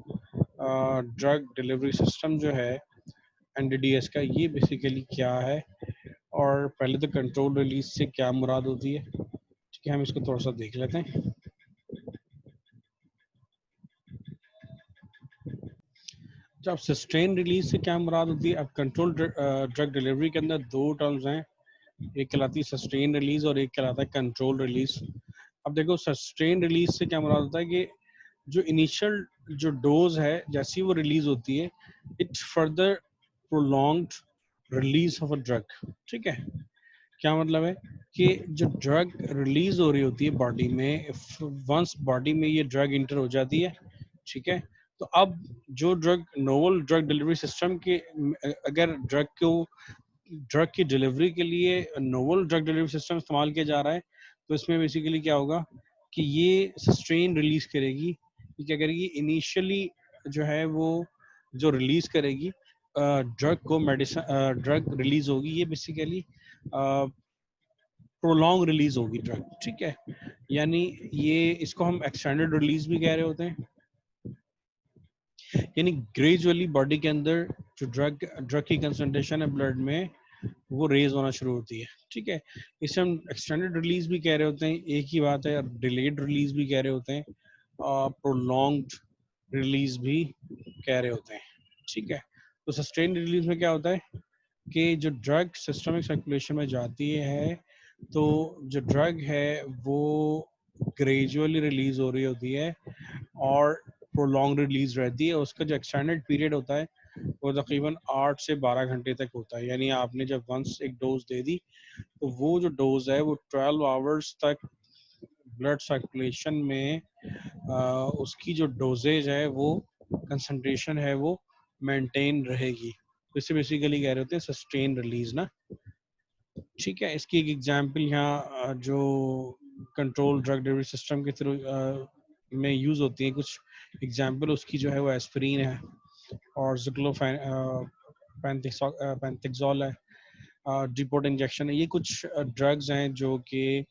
ड्रग डिलीवरी सिस्टम जो है एनडीडीएस का, ये बेसिकली क्या है, और पहले तो कंट्रोल रिलीज से क्या मुराद होती है, ठीक है। हम इसको थोड़ा सा देख लेते हैं। जब सस्टेन रिलीज से क्या मुराद होती है, अब कंट्रोल ड्रग डिलीवरी के अंदर दो टर्म्स हैं, एक कहलाती है सस्टेन रिलीज और एक कहलाता है कंट्रोल रिलीज। अब देखो, सस्टेन रिलीज से क्या मुराद होता है कि जो इनिशियल जो डोज है जैसी वो रिलीज होती है, it further prolonged release of a drug, ठीक है। क्या मतलब है कि जो ड्रग रिलीज हो रही होती है बॉडी में, वंस बॉडी में ये ड्रग इंटर हो जाती है, ठीक है, तो अब जो drug novel drug delivery system के, अगर ड्रग की डिलीवरी के लिए नोवल ड्रग डिलीवरी सिस्टम इस्तेमाल किया जा रहा है, तो इसमें बेसिकली क्या होगा कि ये सस्टेन रिलीज करेगी। ये क्या करेगी, इनिशियली जो है वो जो रिलीज करेगी ड्रग को, मेडिसिन ड्रग रिलीज होगी, ये बेसिकली प्रोलॉन्ग रिलीज होगी ड्रग, ठीक है। यानी ये इसको हम एक्सटेंडेड रिलीज भी कह रहे होते हैं, यानी ग्रेजुअली बॉडी के अंदर जो ड्रग की कंसंट्रेशन है ब्लड में वो रेज होना शुरू होती है, ठीक है। इसे हम एक्सटेंडेड रिलीज भी कह रहे होते हैं, एक ही बात है। डिलेड रिलीज भी कह रहे होते हैं, प्रोलॉन्ग्ड रिलीज भी कह रहे होते हैं, ठीक है। तो सस्टेन रिलीज में क्या होता है कि जो ड्रग सिस्टमिक सर्कुलेशन में जाती है तो जो ड्रग है वो ग्रेजुअली रिलीज हो रही होती है और प्रोलॉन्ग रिलीज रहती है। उसका जो एक्सटेंडेड पीरियड होता है वो तकरीबन 8 से 12 घंटे तक होता है। यानी आपने जब वंस एक डोज दे दी तो वो जो डोज है वो 12 आवर्स तक ब्लड सर्कुलेशन में उसकी जो डोजेज है वो कंसंट्रेशन है वो मेंटेन रहेगी। तो इसे बेसिकली कह रहे होते हैं सस्टेन रिलीज ना, ठीक है। इसकी एक एग्जांपल यहाँ जो कंट्रोल ड्रग डिलीवरी सिस्टम के थ्रू में यूज होती है, कुछ एग्जांपल उसकी जो है वो एस्पिरिन है और पैंथिक्सॉल है, डिपोट इंजेक्शन है। ये कुछ ड्रग्स हैं जो कि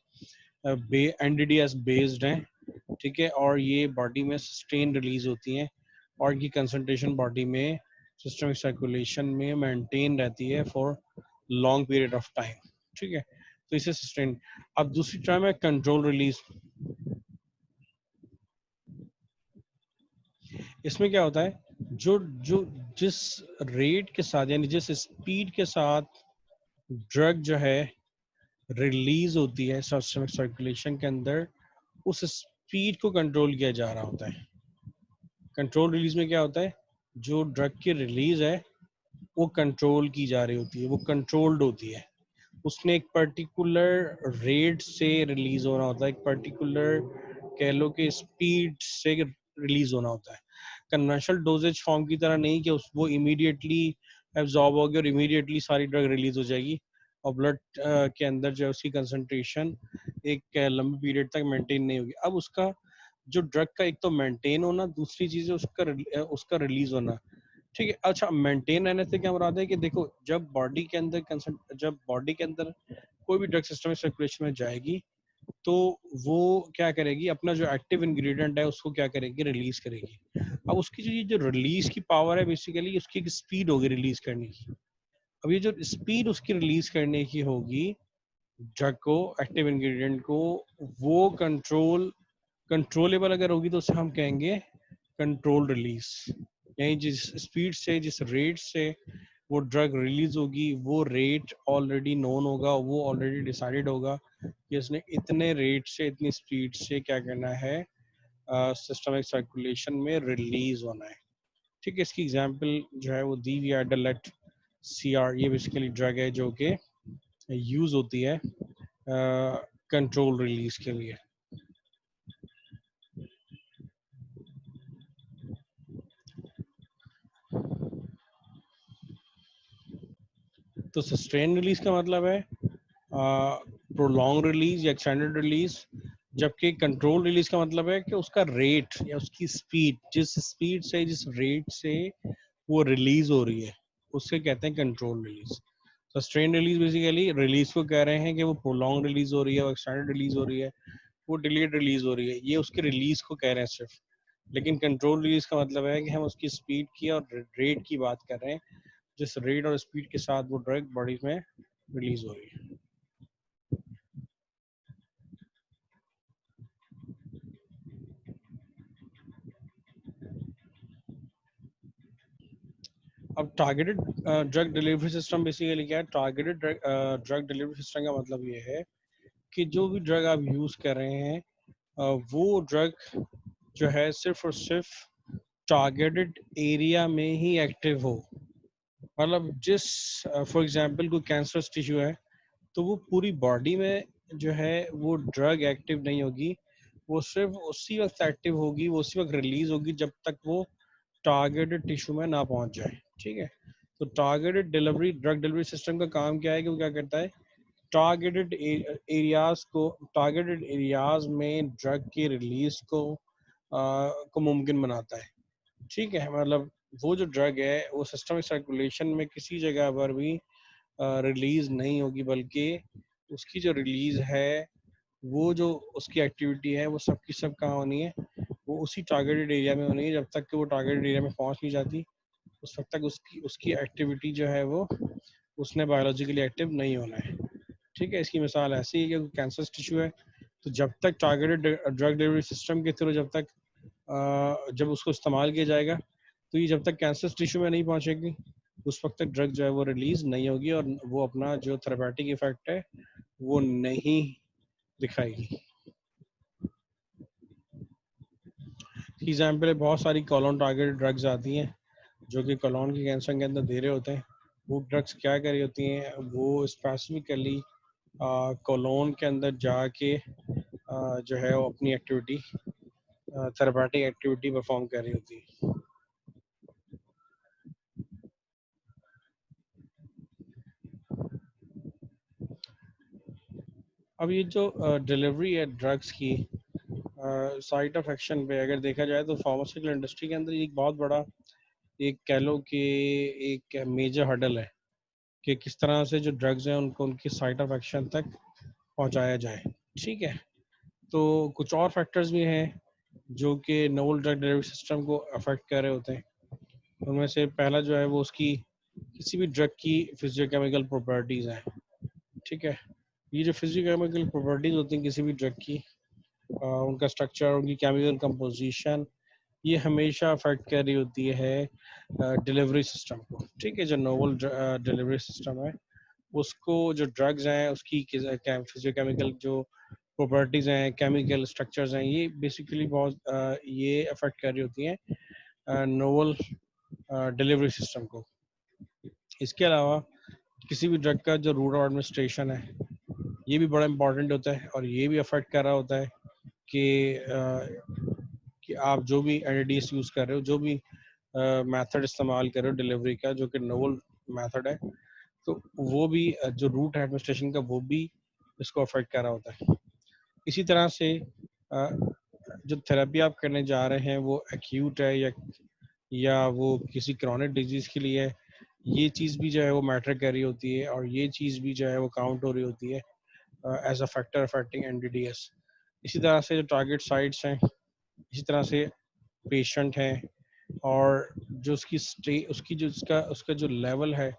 एनडीडीएस बेस्ड हैं, ठीक है। और ये बॉडी में सस्टेन रिलीज होती हैं और इनकी कंसंट्रेशन बॉडी में सिस्टमिक सर्कुलेशन में मेंटेन रहती है for long period of time, ठीक है। तो इसे सस्टेन। अब दूसरी टर्म है कंट्रोल रिलीज। इसमें क्या होता है, जो जो जिस रेट के साथ यानी जिस स्पीड के साथ ड्रग जो है रिलीज होती है सिस्टमिक सर्कुलेशन के अंदर, उस स्पीड को कंट्रोल किया जा रहा होता है। कंट्रोल रिलीज में क्या होता है, जो ड्रग की रिलीज है वो कंट्रोल की जा रही होती है, वो कंट्रोल्ड होती है। उसने एक पर्टिकुलर रेट से रिलीज होना होता है, एक पर्टिकुलर कह लो कि स्पीड से रिलीज होना होता है। कन्वेंशनल डोजेज फॉर्म की तरह नहीं कि वो इमीडिएटली एब्जॉर्ब होगी और इमीडिएटली सारी ड्रग रिलीज हो जाएगी और ब्लड के अंदर जो है उसकी कंसंट्रेशन एक लंबे पीरियड तक मेंटेन नहीं होगी। अब उसका जो ड्रग का एक तो मेंटेन होना, दूसरी चीज है उसका रिलीज होना, ठीक है। अच्छा, मेंटेन रहने से क्या मुराद है कि देखो जब बॉडी के अंदर कोई भी ड्रग सिस्टम सर्कुलेशन में जाएगी तो वो क्या करेगी, अपना जो एक्टिव इंग्रेडिएंट है उसको क्या करेगी, रिलीज करेगी। अब उसकी जो रिलीज की पावर है बेसिकली उसकी एक स्पीड होगी रिलीज करने की। अब ये जो स्पीड उसकी रिलीज करने की होगी ड्रग को, एक्टिव इंग्रेडिएंट को, वो कंट्रोलेबल अगर होगी तो उसे हम कहेंगे कंट्रोल रिलीज। यानी जिस स्पीड से जिस रेट से वो ड्रग रिलीज होगी वो रेट ऑलरेडी नोन होगा, वो ऑलरेडी डिसाइडेड होगा कि उसने इतने रेट से इतनी स्पीड से क्या करना है, सिस्टमिक सर्कुलेशन में रिलीज होना है, ठीक है। इसकी एग्जांपल जो है वो दी हुई है डेलेट सीआर। ये बेसिकली ड्रग है जो कि यूज होती है कंट्रोल रिलीज के लिए। तो सस्टेन रिलीज का मतलब है प्रोलॉन्ग रिलीज या एक्सटेंडेड रिलीज, जबकि कंट्रोल रिलीज का मतलब है कि उसका रेट या उसकी स्पीड, जिस स्पीड से जिस रेट से वो रिलीज हो रही है उससे कहते हैं control release. Sustain release basically release को कह रहे हैं कि वो प्रोलॉन्ग रिलीज हो रही है, वो एक्सटेंडेड रिलीज हो रही है, वो डिलेड रिलीज हो रही है, ये उसके रिलीज को कह रहे हैं सिर्फ। लेकिन कंट्रोल रिलीज का मतलब है कि हम उसकी स्पीड की और रेट की बात कर रहे हैं, जिस रेट और स्पीड के साथ वो ड्रग बॉडी में रिलीज हो रही है। अब targeted drug delivery system basically क्या है, टारगेटेड ड्रग डिलीवरी सिस्टम का मतलब ये है कि जो भी ड्रग आप यूज कर रहे हैं वो ड्रग जो है सिर्फ और सिर्फ टारगेटेड एरिया में ही एक्टिव हो। मतलब जिस फॉर एग्जांपल कोई कैंसरस टिश्यू है तो वो पूरी बॉडी में जो है वो ड्रग एक्टिव नहीं होगी, वो सिर्फ उसी वक्त एक्टिव होगी, वो उसी वक्त रिलीज होगी जब तक वो टारगेटेड टिश्यू में ना पहुंच जाए, ठीक है। तो targeted delivery drug delivery system का काम क्या है कि वो क्या करता है, टारगेटेड एरियाज में ड्रग की रिलीज को मुमकिन बनाता है, ठीक है। मतलब वो जो ड्रग है वो सिस्टमिक सर्कुलेशन में किसी जगह पर भी रिलीज नहीं होगी, बल्कि उसकी जो रिलीज है, वो जो उसकी एक्टिविटी है, वो सब की सब कहाँ होनी है, वो उसी टारगेटेड एरिया में होनी है। जब तक कि वो टारगेटेड एरिया में पहुंच नहीं जाती, उस वक्त तक उसकी उसकी एक्टिविटी जो है वो, उसने बायोलॉजिकली एक्टिव नहीं होना है। ठीक है, इसकी मिसाल ऐसी है कि कैंसर टिश्यू है, तो जब तक टारगेटेड ड्रग डिलीवरी सिस्टम के थ्रू जब उसको इस्तेमाल किया जाएगा, तो ये जब तक कैंसर टिश्यू में नहीं पहुंचेगी, उस वक्त तक ड्रग जो है वो रिलीज नहीं होगी और वो अपना जो थेरेपेटिक इफेक्ट है वो नहीं दिखाएगी। एग्जाम्पल, बहुत सारी कॉलोन टारगेटेड ड्रग्स आती हैं जो कि कॉलोन के कैंसर के अंदर दे रहे होते हैं। वो ड्रग्स क्या कर रही होती हैं, वो स्पेसिफिकली कॉलोन के अंदर जाके जो है वो अपनी एक्टिविटी, थेरेपेटिक एक्टिविटी परफॉर्म कर रही होती है। अब ये जो डिलीवरी है ड्रग्स की, साइट ऑफ एक्शन पे अगर देखा जाए तो फार्मास्यूटिकल इंडस्ट्री के अंदर एक बहुत बड़ा, एक कह लो कि एक मेजर हर्डल है कि किस तरह से जो ड्रग्स हैं उनको उनकी साइट ऑफ एक्शन तक पहुंचाया जाए। ठीक है, तो कुछ और फैक्टर्स भी हैं जो कि नोवल ड्रग डिलीवरी सिस्टम को अफेक्ट कर रहे होते हैं। उनमें से पहला जो है वो उसकी किसी भी ड्रग की फिजियोकेमिकल प्रॉपर्टीज़ हैं। ठीक है, ये जो फिजियोकेमिकल प्रॉपर्टीज़ होती हैं किसी भी ड्रग की, उनका स्ट्रक्चर, उनकी केमिकल कंपोजिशन, ये हमेशा अफेक्ट कर रही होती है डिलीवरी सिस्टम को। ठीक है, जो नोवल डिलीवरी सिस्टम है उसको, जो ड्रग्स हैं उसकी फिजियोकेमिकल जो प्रॉपर्टीज़ हैं, केमिकल स्ट्रक्चर्स हैं, ये बेसिकली बहुत ये अफेक्ट कर रही होती हैं नोवल डिलीवरी सिस्टम को। इसके अलावा किसी भी ड्रग का जो रूट ऑफ एडमिनिस्ट्रेशन है, ये भी बड़ा इंपॉर्टेंट होता है और ये भी अफेक्ट कर रहा होता है कि कि आप जो भी एनडीएस यूज़ कर रहे हो, जो भी मेथड इस्तेमाल कर रहे हो डिलीवरी का, जो कि नोवल मेथड है, तो वो भी जो रूट है एडमिनिस्ट्रेशन का, वो भी इसको अफेक्ट कर रहा होता है। इसी तरह से जो थेरेपी आप करने जा रहे हैं वो एक्यूट है या वो किसी क्रॉनिक डिजीज के लिए है, ये चीज़ भी जो है वो मैटर कर रही होती है और ये चीज़ भी जो है वो काउंट हो रही होती है as a factor affecting NDDS. इसी तरह से जो टारगेट साइट्स हैं, इसी तरह से पेशेंट हैं, और जो उसकी स्टे उसकी जो उसका उसका जो लेवल है,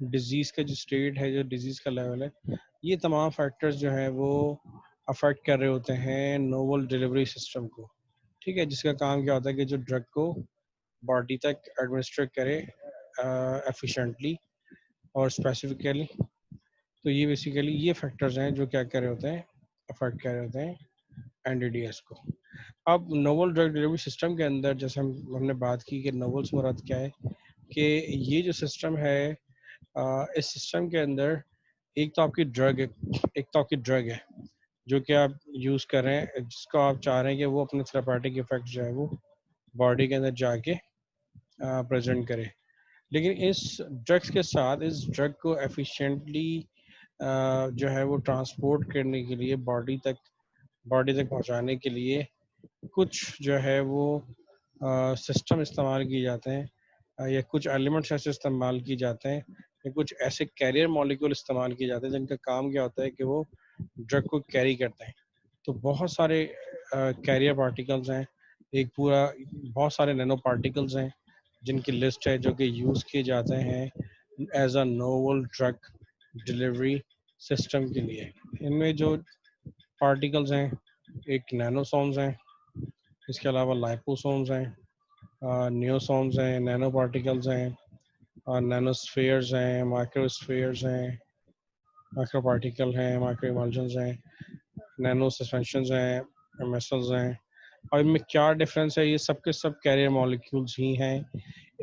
डिजीज़ का जो स्टेट है, जो डिजीज़ का लेवल है, ये तमाम फैक्टर्स जो हैं वो अफेक्ट कर रहे होते हैं नोवल डिलीवरी सिस्टम को। ठीक है, जिसका काम क्या होता है कि जो ड्रग को बॉडी तक एडमिनिस्ट्रेट करे एफिशिएंटली और स्पेसिफिकली। तो ये बेसिकली ये फैक्टर्स हैं जो क्या कर रहे होते हैं, अफेक्ट कर रहे होते हैं एनडीडीएस को। अब नोवल ड्रग डिलीवरी सिस्टम के अंदर जैसे हमने बात की कि नोवल से मुराद क्या है, कि ये जो सिस्टम है, इस सिस्टम के अंदर एक तो आपकी ड्रग है, एक तो आपकी ड्रग है जो कि आप यूज़ कर रहे हैं, जिसको आप चाह रहे हैं कि वो अपने थेरेपेटिक इफेक्ट जो है वो बॉडी के अंदर जाके प्रेजेंट करे। लेकिन इस ड्रग्स के साथ इस ड्रग को एफिशिएंटली जो है वो ट्रांसपोर्ट करने के लिए बॉडी तक पहुंचाने के लिए कुछ जो है वो सिस्टम इस्तेमाल किए जाते हैं, या कुछ एलिमेंट्स ऐसे इस्तेमाल किए जाते हैं, या कुछ ऐसे कैरियर मॉलिक्यूल इस्तेमाल किए जाते हैं जिनका काम क्या होता है कि वो ड्रग को कैरी करते हैं। तो बहुत सारे कैरियर पार्टिकल्स हैं, एक पूरा बहुत सारे नैनो पार्टिकल्स हैं जिनकी लिस्ट है जो कि यूज़ किए जाते हैं as a novel drug delivery system के लिए। इनमें जो पार्टिकल्स हैं, एक नैनोसोम्स हैं, इसके अलावा लाइपोसोम्स हैं, नियोसोम्स हैं, नैनो पार्टिकल्स हैं, नैनोस्फेयर्स हैं, माइक्रोस्फेयर्स हैं, माइक्रो पार्टिकल हैं, माइक्रो इमल्जन्स हैं, नैनो सस्पेंशंस हैं, मेसल्स हैं। और इनमें क्या डिफरेंस है, ये सब के सब कैरियर मॉलिक्यूल्स ही हैं।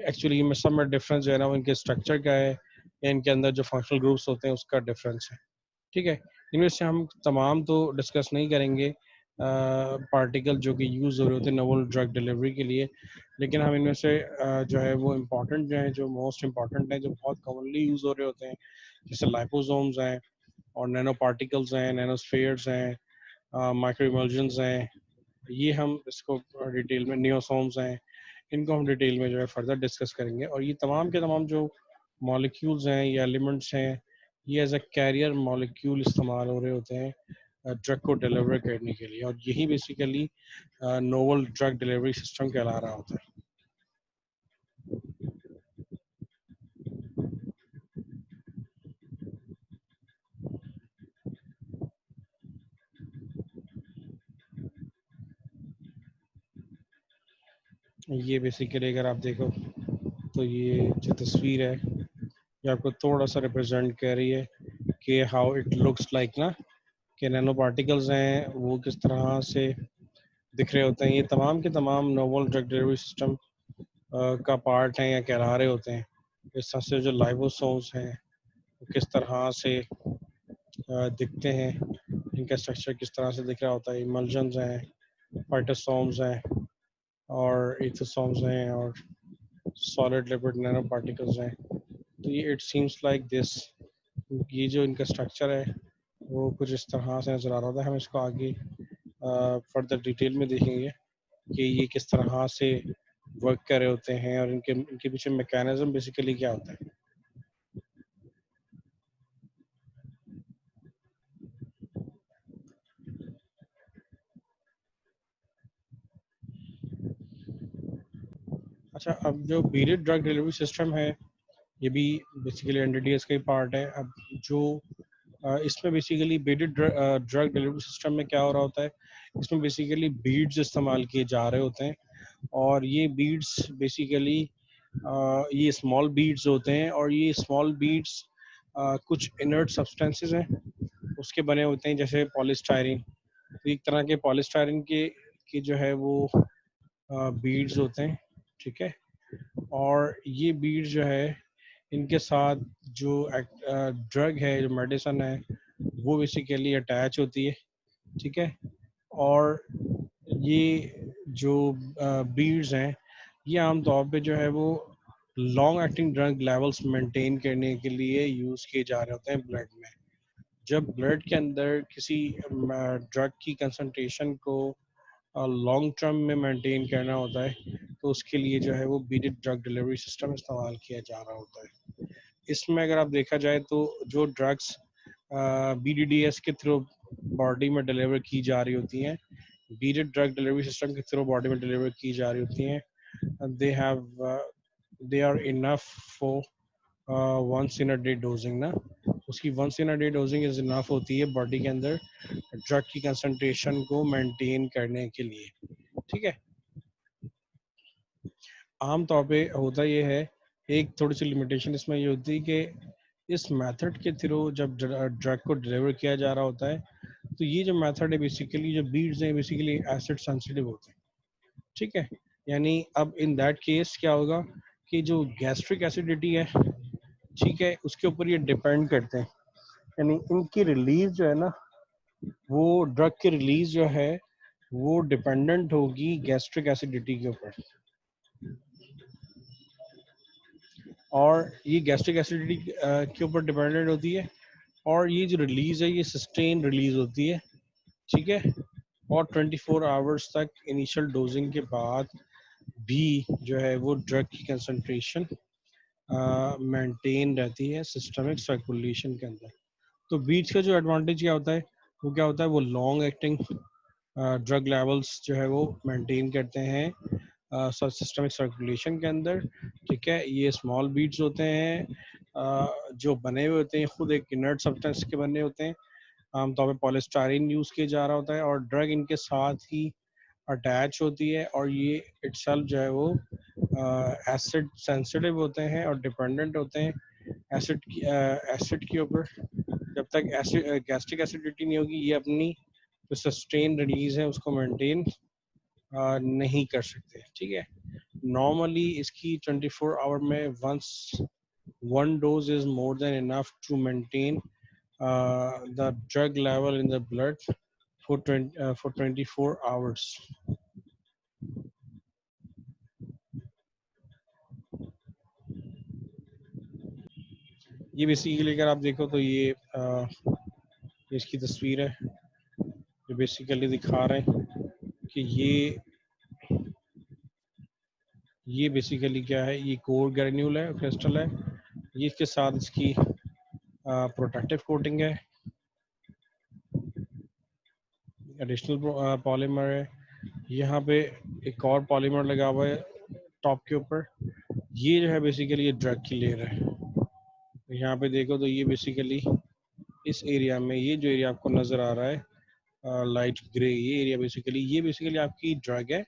एक्चुअली इनमें सब में डिफरेंस जो है ना वो इनके स्ट्रक्चर का है या इनके अंदर जो फंक्शनल ग्रुप्स होते हैं उसका डिफरेंस है। ठीक है, इनमें से हम तमाम तो डिस्कस नहीं करेंगे पार्टिकल जो कि यूज़ हो रहे होते हैं नोवल ड्रग डिलीवरी के लिए, लेकिन हम इनमें से जो है वो इम्पॉर्टेंट जो है, जो मोस्ट इम्पॉर्टेंट हैं, जो बहुत कॉमनली यूज़ हो रहे होते हैं, जैसे लाइपोसोम्स हैं और नैनो पार्टिकल्स हैं, नैनोस्फेयर्स हैं, माइक्रो इमल्जन्स हैं, ये हम इसको डिटेल में, नियोसोम्स हैं, इनको हम डिटेल में जो है फर्दर डिस्कस करेंगे। और ये तमाम के तमाम जो मॉलिक्यूल्स हैं या एलिमेंट्स हैं ये एज अ कैरियर मॉलिक्यूल इस्तेमाल हो रहे होते हैं ड्रग को डिलीवर करने के लिए, और यही basically novel drug delivery system कहला रहा होता है। ये बेसिकली अगर आप देखो तो ये जो तस्वीर है ये आपको थोड़ा सा रिप्रेजेंट कर रही है कि हाउ इट लुक्स लाइक ना, कि नैनो पार्टिकल्स हैं वो किस तरह से दिख रहे होते हैं। ये तमाम के तमाम नोवल ड्रग डिलीवरी सिस्टम का पार्ट हैं या कहला रहे होते हैं। इस तरह से जो लाइवोसोम्स हैं वो किस तरह से दिखते हैं, इनका स्ट्रक्चर किस तरह से दिख रहा होता है। इमल्जन्स हैं, पार्टोसोम्स हैं और इथोसोम्स हैं और सॉलिड लिपिड नैनो पार्टिकल्स हैं। तो ये इट सीम्स लाइक दिस, ये जो इनका स्ट्रक्चर है वो कुछ इस तरह से नज़र आ रहा होता है। हम इसको आगे फर्दर डिटेल में देखेंगे कि ये किस तरह से वर्क कर रहे होते हैं और इनके इनके पीछे मैकेनिज्म बेसिकली क्या होता है। अच्छा, अब जो बीरेड ड्रग डिलीवरी सिस्टम है ये भी बेसिकली एनडीडीएस का ही पार्ट है। अब जो इसमें basically bedded drug delivery system में क्या हो रहा होता है, इसमें बेसिकली बीड्स इस्तेमाल किए जा रहे होते हैं, और ये बीड्स बेसिकली ये स्मॉल बीड्स होते हैं, और ये स्मॉल बीड्स कुछ इनर्ट सब्सटेंसेस हैं उसके बने होते हैं, जैसे पॉलीस्टायरिन। तो एक तरह के पॉलीस्टायरिन के जो है वो बीड्स होते हैं, ठीक है। और ये बीड्स जो है इनके साथ जो ड्रग है, जो मेडिसिन है, वो बेसिकली अटैच होती है, ठीक है। और ये जो बीड्स हैं ये आमतौर पे जो है वो long acting drug levels maintain करने के लिए यूज़ किए जा रहे होते हैं ब्लड में। जब ब्लड के अंदर किसी ड्रग की कंसंट्रेशन को लॉन्ग टर्म में मेंटेन करना होता है तो उसके लिए जो है वो बीडेड ड्रग डिलीवरी सिस्टम इस्तेमाल किया जा रहा होता है। इसमें अगर आप देखा जाए तो जो ड्रग्स बीडीडीएस के थ्रू बॉडी में डिलीवर की जा रही होती हैं, बीडेड ड्रग डिलीवरी सिस्टम के थ्रू बॉडी में डिलीवर की जा रही होती हैं, they have they are enough for once in a day dosing ना। उसकी once in a day dosing is enough होती है बॉडी के अंदर ड्रग की कंसंट्रेशन को मेंटेन करने के लिए, ठीक है। आम तौर पे होता ये है, एक थोड़ी सी लिमिटेशन इसमें ये होती है कि इस मेथड के थ्रू जब ड्रग को डिलीवर किया जा रहा होता है तो ये जो मेथड है बेसिकली जो बीड्स हैं बेसिकली एसिड सेंसिटिव होते हैं, ठीक है। यानी अब इन दैट केस क्या होगा कि जो गैस्ट्रिक एसिडिटी है, ठीक है, उसके ऊपर ये डिपेंड करते हैं। यानी इनकी रिलीज जो है ना, वो ड्रग की रिलीज जो है वो डिपेंडेंट होगी गैस्ट्रिक एसिडिटी के ऊपर। और ये गैस्ट्रिक एसिडिटी के ऊपर डिपेंडेंट होती है, और ये जो रिलीज है ये सस्टेन रिलीज होती है, ठीक है। और 24 आवर्स तक इनिशियल डोजिंग के बाद भी जो है वो ड्रग की कंसंट्रेशन मेंटेन रहती है सिस्टमिक सर्कुलेशन के अंदर। तो बीच का जो एडवांटेज क्या होता है, वो क्या होता है, वो लॉन्ग एक्टिंग ड्रग लेवल्स जो है वो मेंटेन करते हैं सिस्टमिक सर्कुलेशन के अंदर, ठीक है। ये स्मॉल बीड्स होते हैं जो बने हुए होते हैं खुद एक इनर्ट सब्सटेंस के बने होते हैं। आमतौर पे पॉलीस्टायरिन यूज़ किया जा रहा होता है और ड्रग इनके साथ ही अटैच होती है, और ये इटसेल्फ जो है वो एसिड सेंसिटिव होते हैं और डिपेंडेंट होते हैं एसिड के ऊपर। जब तक एसिड गैस्ट्रिक एसिडिटी नहीं होगी ये अपनी जो सस्टेन रिलीज है उसको मेंटेन नहीं कर सकते, ठीक है। नॉर्मली इसकी 24 आवर में once one dose is more than enough to maintain the drug level in the blood for 24 hours. ये बेसिकली अगर आप देखो तो ये इसकी तस्वीर है जो बेसिकली दिखा रहे हैं कि ये बेसिकली क्या है, ये कोर ग्रेन्यूल है, क्रिस्टल है। ये इसके साथ इसकी प्रोटेक्टिव कोटिंग है, एडिशनल पॉलीमर है, यहाँ पे एक और पॉलीमर लगा हुआ है टॉप के ऊपर। ये जो है बेसिकली ये ड्रग की लेयर है। यहाँ पे देखो तो ये बेसिकली इस एरिया में, ये जो एरिया आपको नजर आ रहा है लाइट ग्रे, ये एरिया बेसिकली, ये बेसिकली आपकी ड्रग है,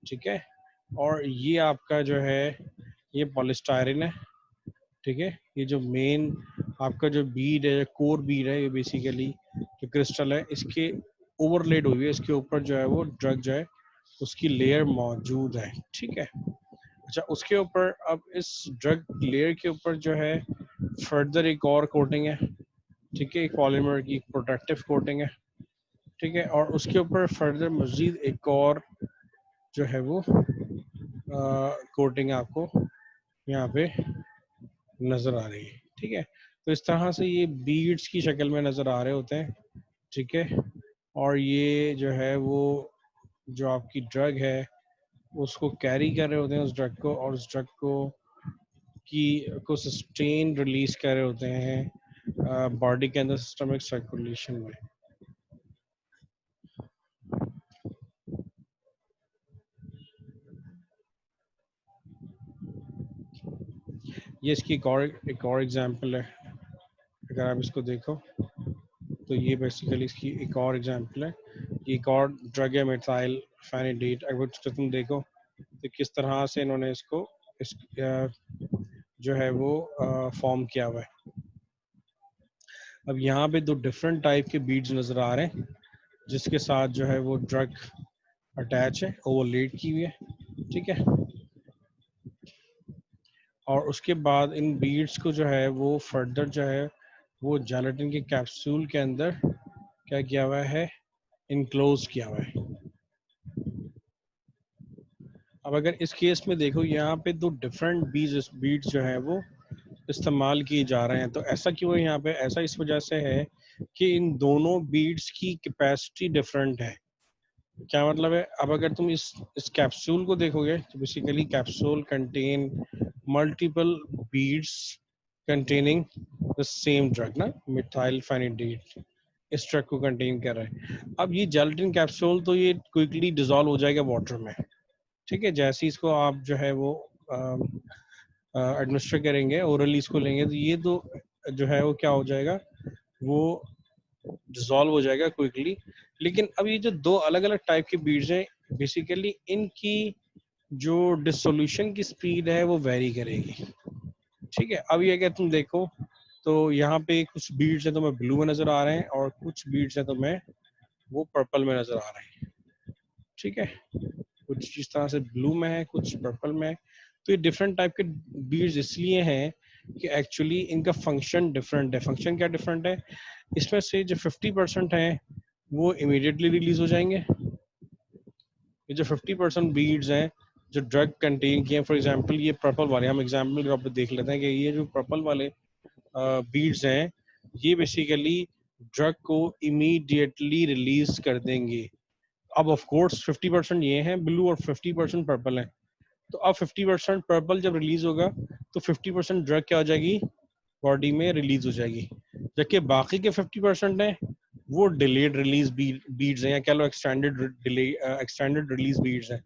ठीक है। और ये आपका जो है ये पॉलिस्टायरिन है, ठीक है। ये जो मेन आपका जो बीड है, कोर बीड है, ये बेसिकली जो क्रिस्टल है इसके ओवरलेड हुई है, इसके ऊपर जो है वो ड्रग जो है उसकी लेयर मौजूद है, ठीक है। अच्छा, उसके ऊपर अब इस ड्रग लेयर के ऊपर जो है फर्दर एक और कोटिंग है, ठीक है, एक पॉलीमर की प्रोटेक्टिव कोटिंग है, ठीक है। और उसके ऊपर फर्दर मजीद एक और जो है वो कोटिंग आपको यहाँ पे नजर आ रही है, ठीक है। तो इस तरह से ये बीड्स की शक्ल में नजर आ रहे होते हैं, ठीक है। और ये जो है वो जो आपकी ड्रग है उसको कैरी कर रहे होते हैं, उस ड्रग को, और उस ड्रग को सस्टेन रिलीज कर रहे होते हैं बॉडी के अंदर सिस्टमिक सर्कुलेशन में। ये इसकी एक और एग्जांपल है, अगर आप इसको देखो तो ये बेसिकली इसकी एक और एग्जांपल है, एक और ड्रग है मिथाइल फेनिडेट। अगर इसको तुम देखो तो किस तरह से इन्होंने इसको जो है वो फॉर्म किया हुआ है। अब यहाँ पे दो डिफरेंट टाइप के बीड्स नजर आ रहे हैं जिसके साथ जो है वो ड्रग अटैच है, ओवरलेड की हुई है, ठीक है। और उसके बाद इन बीड्स को जो है वो फर्दर जो है वो जेलेटिन के कैप्सूल के अंदर क्या किया हुआ है, इनक्लोज किया हुआ है। अब अगर इस केस में देखो यहाँ पे दो डिफरेंट बीड्स जो है वो इस्तेमाल किए जा रहे हैं, तो ऐसा क्यों है यहाँ पे? ऐसा इस वजह से है कि इन दोनों बीड्स की कैपेसिटी डिफरेंट है। क्या मतलब है? अब अगर तुम इस कैप्सूल को देखोगे तो basically capsule contain multiple beads containing the same drug ना, मिथाइल फेनिडेट, इस ड्रग को कंटेन कर रहा है। अब ये जेलेटिन कैप्सूल तो ये क्विकली डिसॉल्व हो जाएगा वाटर में, ठीक है। जैसे इसको आप जो है वो एडमिनिस्टर करेंगे, ओरली इसको लेंगे, तो ये तो जो है वो क्या हो जाएगा, वो डिसॉल्व हो जाएगा क्विकली। लेकिन अब ये जो दो अलग अलग टाइप के बीड्स हैं, बेसिकली इनकी जो डिसोल्यूशन की स्पीड है वो वेरी करेगी, ठीक है। अब ये अगर तुम देखो तो यहाँ पे कुछ बीड्स हैं तो मैं ब्लू में नजर आ रहे हैं, और कुछ बीड्स हैं तो मैं वो पर्पल में नजर आ रहे हैं, ठीक है। कुछ इस तरह से ब्लू में है, कुछ पर्पल में है। तो ये डिफरेंट टाइप के बीड्स इसलिए हैं कि एक्चुअली इनका फंक्शन डिफरेंट है। फंक्शन क्या डिफरेंट है? इसमें से जो 50% है वो इमीडिएटली रिलीज हो जाएंगे। ये जो 50% बीड्स हैं जो ड्रग कंटेन किए हैं, फॉर एग्जांपल ये पर्पल वाले, हम एग्जांपल के तौर पे देख लेते हैं कि ये जो पर्पल वाले बीड्स हैं ये बेसिकली ड्रग को इमीडिएटली रिलीज कर देंगे। अब ऑफ कोर्स 50% ये हैं ब्लू और 50% पर्पल है, तो अब 50% पर्पल जब रिलीज होगा तो 50% ड्रग क्या हो जाएगी, बॉडी में रिलीज हो जाएगी। जबकि बाकी के 50% हैं वो डिलेड रिलीज बीड्स हैं, या कह लो एक्सटेंडेड रिलीज बीड्स हैं।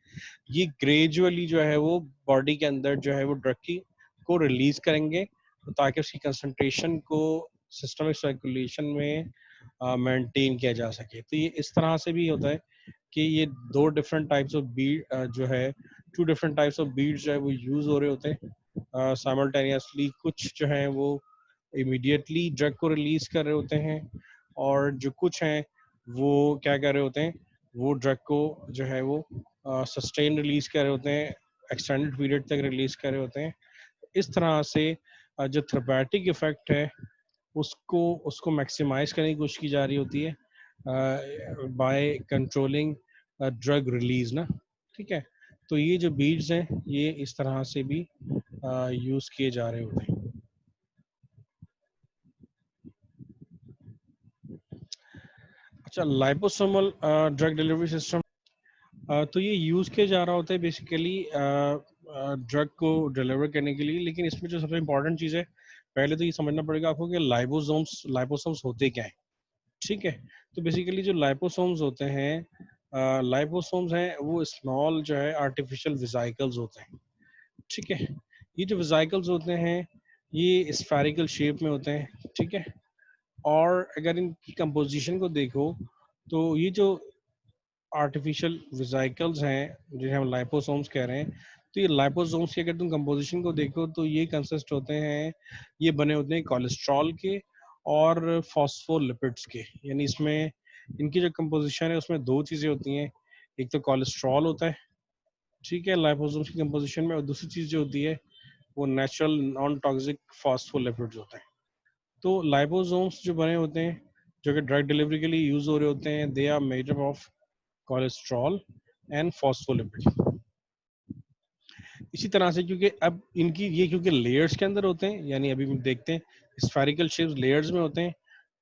ये ग्रेजुअली जो है वो बॉडी के अंदर जो है वो ड्रग की को रिलीज करेंगे, तो ताकि उसकी कंसंट्रेशन को सिस्टमिक सर्कुलेशन में मेंटेन किया जा सके। तो ये इस तरह से भी होता है कि ये दो डिफरेंट टाइप्स ऑफ बीड जो है, two different types of beads जो है वो यूज हो रहे होते हैं साइमल्टेनियसली। कुछ जो है वो इमीडिएटली ड्रग को रिलीज कर रहे होते हैं, और जो कुछ हैं वो क्या कर रहे होते हैं, वो ड्रग को जो है वो सस्टेन रिलीज कर रहे होते हैं, एक्सटेंडेड पीरियड तक रिलीज कर रहे होते हैं। इस तरह से जो थेरेपेटिक इफेक्ट है उसको उसको मैक्सिमाइज करने की कोशिश की जा रही होती है बाय कंट्रोलिंग ड्रग रिलीज ना, ठीक है। तो ये जो बीड्स हैं ये इस तरह से भी यूज किए जा रहे होते हैं। अच्छा, लाइपोसोमल ड्रग डिलीवरी सिस्टम, तो ये यूज किया जा रहा होता है बेसिकली ड्रग को डिलीवर करने के लिए। लेकिन इसमें जो सबसे इम्पोर्टेंट चीज़ है, पहले तो ये समझना पड़ेगा आपको कि लाइपोसोम्स होते क्या हैं, ठीक है। तो बेसिकली जो लाइपोसोम्स होते हैं, लाइपोसोम्स हैं वो स्मॉल जो है आर्टिफिशियल वेसिकल्स होते हैं, ठीक है। ये जो वेसिकल्स होते हैं ये स्फेरिकल शेप में होते हैं, ठीक है। और अगर इनकी कंपोजिशन को देखो तो ये जो आर्टिफिशियल वेसिकल्स हैं जिन्हें हम लाइपोसोम्स कह रहे हैं, तो ये लाइपोसोम्स की अगर तुम कंपोजिशन को देखो तो ये कंसिस्ट होते हैं, ये बने होते हैं कोलेस्ट्रॉल के और फॉस्फोलिपिड्स के। यानी इसमें इनकी जो कंपोजिशन है उसमें दो चीज़ें होती हैं, एक तो कोलेस्ट्रॉल होता है, ठीक है, लाइपोसोम्स की कंपोजिशन में, और दूसरी चीज़ जो होती है वो नेचुरल नॉन टॉक्सिक फॉस्फोलिपिड्स होते हैं। तो लाइपोसोम्स जो बने होते हैं जो कि ड्रग डिलीवरी के लिए यूज हो रहे होते हैं, they are made up of cholesterol and phospholipid. इसी तरह से क्योंकि अब इनकी ये क्योंकि लेयर्स के अंदर होते हैं, यानी अभी हम देखते हैं स्फेरिकल शेप्स लेयर्स में होते हैं,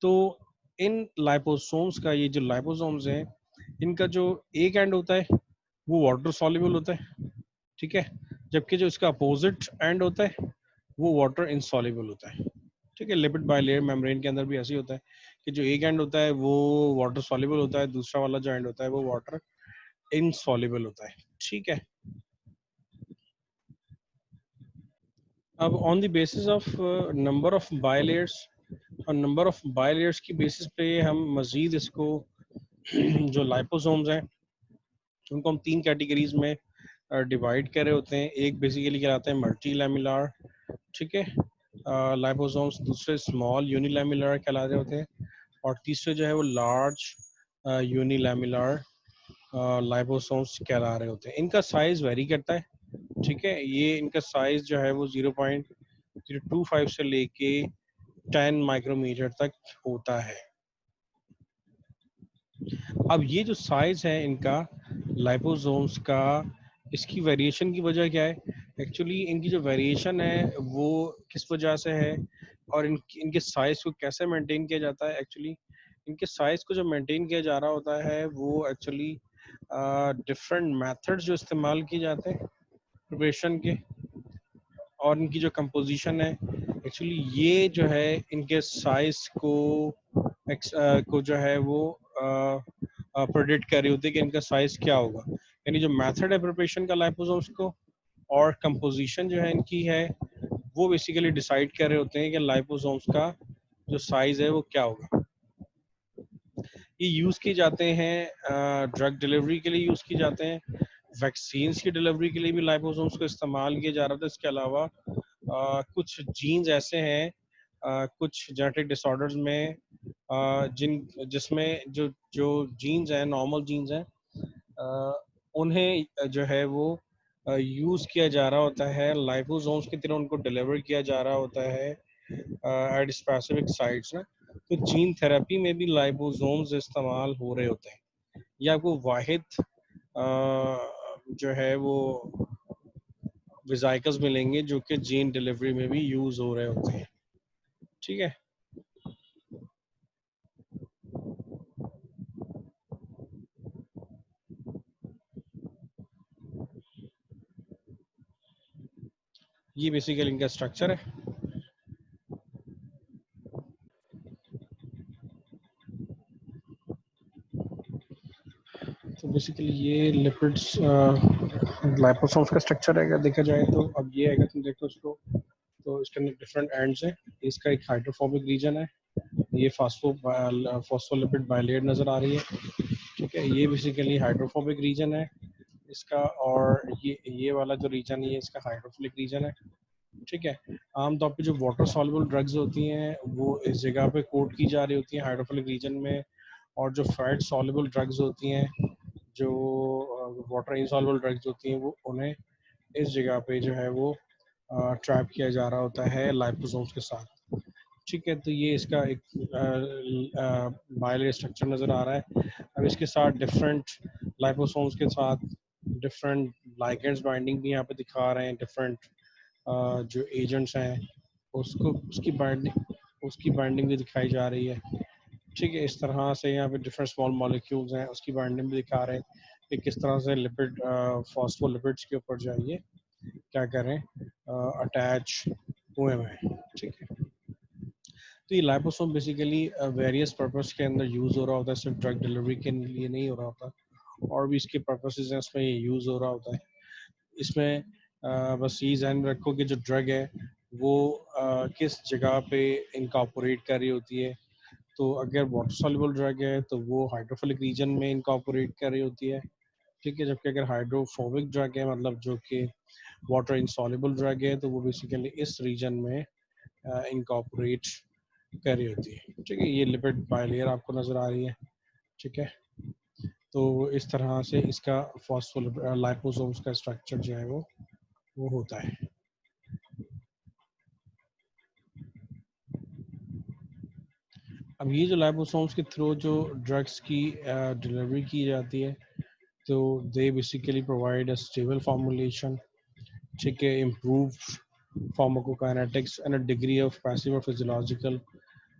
तो इन लाइपोसोम्स का ये जो लाइपोसोम्स हैं इनका जो एक एंड होता है वो वाटर सॉल्युबल होता है, ठीक है, जबकि जो इसका अपोजिट एंड होता है वो वाटर इनसॉल्युबल होता है, ठीक है। लिपिड बाइलेयर मेम्ब्रेन के अंदर भी ऐसे ही होता है कि जो एक एंड होता है वो वाटर सॉल्युबल होता है, दूसरा वाला जो एंड होता है वो वाटर इनसॉल्युबल होता है, ठीक है। अब on the basis of number of bilayers और नंबर ऑफ बाइलेयर्स की बेसिस पे हम मजीद इसको जो लाइपोसोम्स हैं उनको हम तीन कैटेगरीज में डिवाइड कर रहे होते हैं। एक बेसिकली कहलाते हैं मल्टी लैमिलार, ठीक है, लाइपोसोम्स, दूसरे स्मॉल यूनिलैमिलर कहला रहे होते हैं, और तीसरे जो है वो लार्ज यूनिलैमिलर लाइपोसोम्स कहला रहे होते हैं। इनका साइज वेरी करता है, ठीक है, ये इनका साइज जो है वो 0.025 से लेके 10 माइक्रोमीटर तक होता है। अब ये जो साइज है इनका लाइपोसोम्स का, इसकी वेरिएशन की वजह क्या है? एक्चुअली इनकी जो वेरिएशन है वो किस वजह से है, और इनके साइज को कैसे मेंटेन किया जाता है? एक्चुअली इनके साइज को जो मेंटेन किया जा रहा होता है वो एक्चुअली डिफरेंट मेथड्स जो इस्तेमाल किए जाते हैं प्रिपरेशन के, और इनकी जो कंपोजिशन है एक्चुअली ये जो है इनके साइज को जो है वो प्रेडिक्ट कर रही होती है कि इनका साइज क्या होगा। यानी जो मेथड है प्रिपरेशन का लाइपोसोम्स को और कंपोजिशन जो है इनकी है वो बेसिकली डिसाइड कर रहे होते हैं कि लाइपोसोम्स का जो साइज है वो क्या होगा। ये यूज किए जाते हैं ड्रग डिलीवरी के लिए यूज किए जाते हैं, वैक्सीन की डिलीवरी के लिए भी लाइपोसोम्स को इस्तेमाल किया जा रहा था। इसके अलावा कुछ जीन्स ऐसे हैं कुछ जेनेटिक डिसऑर्डर्स में जिसमें जो जो जीन्स हैं, नॉर्मल जीन्स हैं, उन्हें जो है वो यूज़ किया जा रहा होता है लाइपोसोम्स की तरह, उनको डिलीवर किया जा रहा होता है एट स्पेसिफिक साइट्स ना। तो जीन थेरेपी में भी लाइपोसोम्स इस्तेमाल हो रहे होते हैं। ये आपको वाहिद जो है वो विजाइकल्स मिलेंगे जो कि जीन डिलीवरी में भी यूज़ हो रहे होते हैं, ठीक है। ये बेसिकली इनका स्ट्रक्चर है। तो बेसिकली ये लिपिड्स लाइपोसोम्स का स्ट्रक्चर है अगर देखा जाए तो। अब ये अगर तुम देखो उसको तो इसके अंदर डिफरेंट एंड्स हैं। इसका एक हाइड्रोफोबिक रीजन है, ये फॉस्फोलिपिड बाइलेयर नज़र आ रही है, ठीक है, ये बेसिकली हाइड्रोफोबिक रीजन है इसका, और ये वाला जो रीजन है ये इसका हाइड्रोफिलिक रीजन है, ठीक है। आमतौर पे जो वाटर सॉल्युबल ड्रग्स होती हैं वो इस जगह पे कोट की जा रही होती हैं हाइड्रोफिलिक रीजन में, और जो फैट सॉल्युबल ड्रग्स होती हैं, जो वाटर इनसॉल्युबल ड्रग्स होती हैं, वो उन्हें इस जगह पे जो है वो ट्रैप किया जा रहा होता है लाइपोसोम्स के साथ, ठीक है। तो ये इसका एक बायोलॉजी स्ट्रक्चर नज़र आ रहा है। अब इसके साथ डिफरेंट लाइपोसोम्स के साथ डिफरेंट लाइगेंड्स बाइंडिंग भी यहाँ पे दिखा रहे हैं, डिफरेंट जो एजेंट्स हैं उसको उसकी बाइंडिंग भी दिखाई जा रही है, ठीक है। इस तरह से यहाँ पे डिफरेंट स्मॉल मॉलिक्यूल्स हैं उसकी बाइंडिंग भी दिखा रहे हैं कि किस तरह से लिपिड फॉस्फोलिपिड्स के ऊपर जो है ये क्या करें अटैच हुए हैं, ठीक है। तो ये लाइपोसोम बेसिकली वेरियस पर्पस के अंदर यूज़ हो रहा होता है, सिर्फ ड्रग डिलीवरी के लिए नहीं हो रहा होता, और भी इसके पर्पसेस हैं उसमें ये यूज़ हो रहा होता है। इसमें बस ये ध्यान रखो कि जो ड्रग है वो किस जगह पे इनकॉर्पोरेट कर रही होती है। तो अगर वाटर सॉल्युबल ड्रग है तो वो हाइड्रोफिलिक रीजन में इनकॉर्पोरेट कर रही होती है, ठीक है। जबकि अगर हाइड्रोफोबिक ड्रग है, मतलब जो कि वाटर इंसॉल्युबल ड्रग है, तो वो बेसिकली इस रीजन में इनकॉर्पोरेट कर रही होती है, ठीक है। ये लिपिड बाइलेयर आपको नज़र आ रही है, ठीक है। तो इस तरह से इसका फॉस्फोलाइपोसोम्स का स्ट्रक्चर जो है वो होता है। अब ये जो लाइपोसोम्स के थ्रू जो ड्रग्स की डिलीवरी की जाती है, तो they basically provide a stable formulation, ठीक है, improve pharmacokinetics and a degree of passive और physiological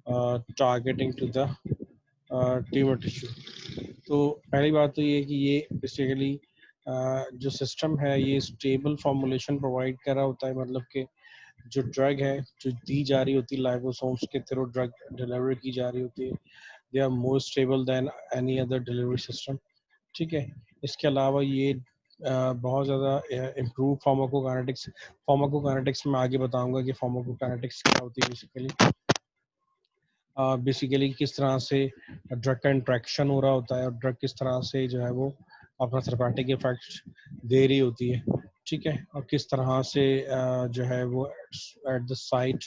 targeting to the tumour tissue. तो पहली बात तो ये है कि ये बेसिकली जो सिस्टम है ये स्टेबल फॉर्मुलेशन प्रोवाइड कर रहा होता है, मतलब कि जो ड्रग है जो दी जा रही होती है लाइपोसोम्स के थ्रू ड्रग डिलीवरी की जा रही होती है, they are more stable than any other delivery system, ठीक है। इसके अलावा ये बहुत ज़्यादा इम्प्रूव फार्माकोकाइनेटिक्स में आगे बताऊंगा कि फार्माकोकाइनेटिक्स क्या होती है बेसिकली। बेसिकली किस तरह से ड्रग का इंट्रैक्शन हो रहा होता है और ड्रग किस तरह से जो है वो अपना थेरेपेटिक इफेक्ट दे रही होती है, ठीक है। और किस तरह से जो है वो at the site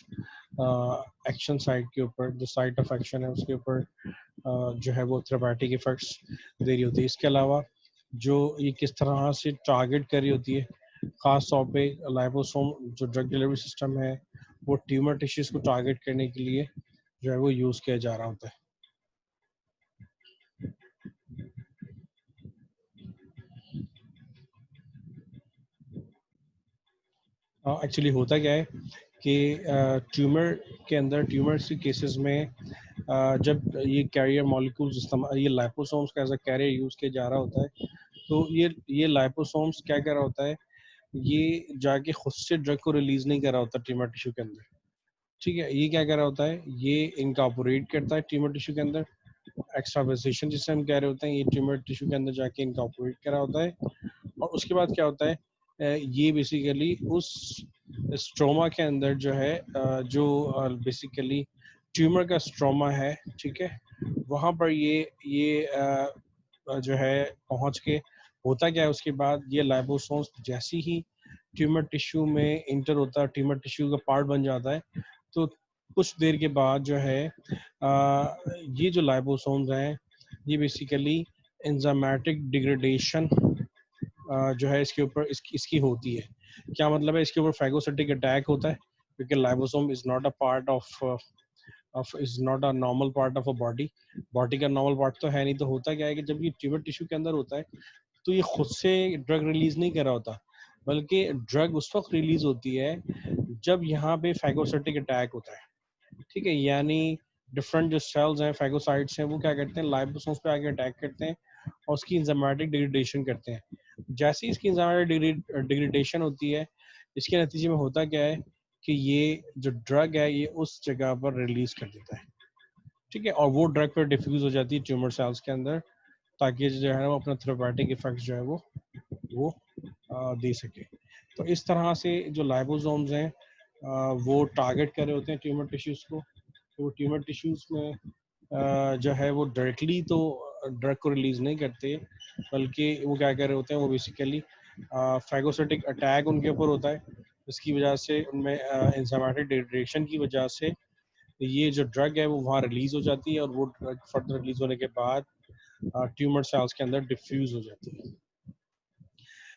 action site के ऊपर, जो साइट ऑफ एक्शन है उसके ऊपर जो है वो थेरेपेटिक इफेक्ट्स दे रही होती है। इसके अलावा जो ये किस तरह से टारगेट कर रही होती है, ख़ास तौर पे लाइपोसोम जो ड्रग डिलीवरी सिस्टम है वो ट्यूमर टिश्यूज़ को टारगेट करने के लिए जो है वो यूज़ किया जा रहा होता है। एक्चुअली होता क्या है कि ट्यूमर के अंदर, ट्यूमर्स के केसेस में जब ये कैरियर मॉलिक्यूल्स इस्तेमाल, ये लाइपोसोम्स का एज अ कैरियर यूज़ किया जा रहा होता है, तो ये लाइपोसोम्स क्या कर रहा होता है, ये जाके खुद से ड्रग को रिलीज नहीं कर रहा होता ट्यूमर टिश्यू के अंदर, ठीक है। ये क्या कर रहा होता है, ये इनकॉर्पोरेट करता है ट्यूमर टिश्यू के अंदर, एक्स्ट्रावेसेशन जिसे हम कह रहे होते हैं, ये ट्यूमर टिश्यू के अंदर जाके इनकॉर्पोरेट कर रहा होता है। और उसके बाद क्या होता है, ये बेसिकली उस स्ट्रोमा के अंदर जो है जो बेसिकली ट्यूमर का स्ट्रोमा है, ठीक है, वहाँ पर ये जो है पहुँच के होता क्या है, उसके बाद ये लाइपोसोम्स जैसी ही ट्यूमर टिश्यू में इंटर होता है, ट्यूमर टिश्यू का पार्ट बन जाता है, तो कुछ देर के बाद जो है ये जो लाइपोसोम्स हैं ये बेसिकली एंजाइमेटिक डिग्रेडेशन जो है इसके ऊपर इसकी होती है। क्या मतलब है, इसके ऊपर फैगोसिटिक अटैक होता है, क्योंकि liposome is not a part of is not a normal part of a body. Body का नॉर्मल पार्ट तो है नहीं, तो होता क्या है कि जब ये ट्यूमर टिश्यू के अंदर होता है तो ये खुद से ड्रग रिलीज नहीं कर रहा होता, बल्कि ड्रग उस वक्त रिलीज होती है जब यहाँ पे फैगोसिटिक अटैक होता है, ठीक है। यानी डिफरेंट जो सेल्स हैं, फैगोसाइट्स हैं, वो क्या करते हैं, लाइपोसोम्स पे आके अटैक करते हैं और उसकी इंजाइमेटिक डिग्रेडेशन करते हैं। जैसे ही इसकी इंजाइमेटिक डिग्रेडेशन होती है, इसके नतीजे में होता क्या है कि ये जो ड्रग है ये उस जगह पर रिलीज कर देता है, ठीक है। और वो ड्रग पर डिफ्यूज हो जाती है ट्यूमर सेल्स के अंदर, ताकि जो है वो अपना थेरेपेटिक इफेक्ट जो है वो दे सके। तो इस तरह से जो लाइपोसोम्स हैं वो टारगेट कर रहे होते हैं ट्यूमर टिश्यूज़ को। तो वो ट्यूमर टिश्यूज़ में जो है वो डायरेक्टली तो ड्रग को रिलीज़ नहीं करते, बल्कि वो क्या कर रहे होते हैं, वो बेसिकली फैगोसिटिक अटैक उनके ऊपर होता है, जिसकी वजह से उनमें एंजाइमेटिक डिग्रेडेशन की वजह से ये जो ड्रग है वो वहाँ रिलीज़ हो जाती है, और वो ड्रग फर्दर रिलीज़ होने के बाद ट्यूमर सेल्स के अंदर डिफ्यूज़ हो जाती है।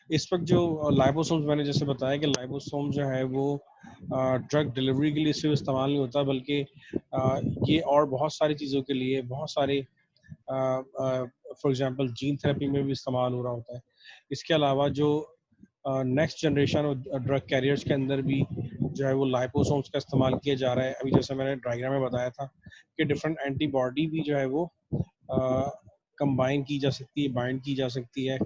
इस वक्त जो लाइपोसोम्स, मैंने जैसे बताया कि लाइपोसोम जो है वो ड्रग डिलीवरी के लिए सिर्फ इस्तेमाल नहीं होता, बल्कि ये और बहुत सारी चीज़ों के लिए, बहुत सारे फॉर एग्जांपल जीन थेरेपी में भी इस्तेमाल हो रहा होता है। इसके अलावा जो नेक्स्ट जनरेशन ड्रग कैरियर्स के अंदर भी जो है वो लाइपोसोम्स का इस्तेमाल किया जा रहा है। अभी जैसे मैंने डायग्राम में बताया था कि डिफरेंट एंटीबॉडी भी जो है वो कंबाइन की जा सकती है, बाइंड की जा सकती है,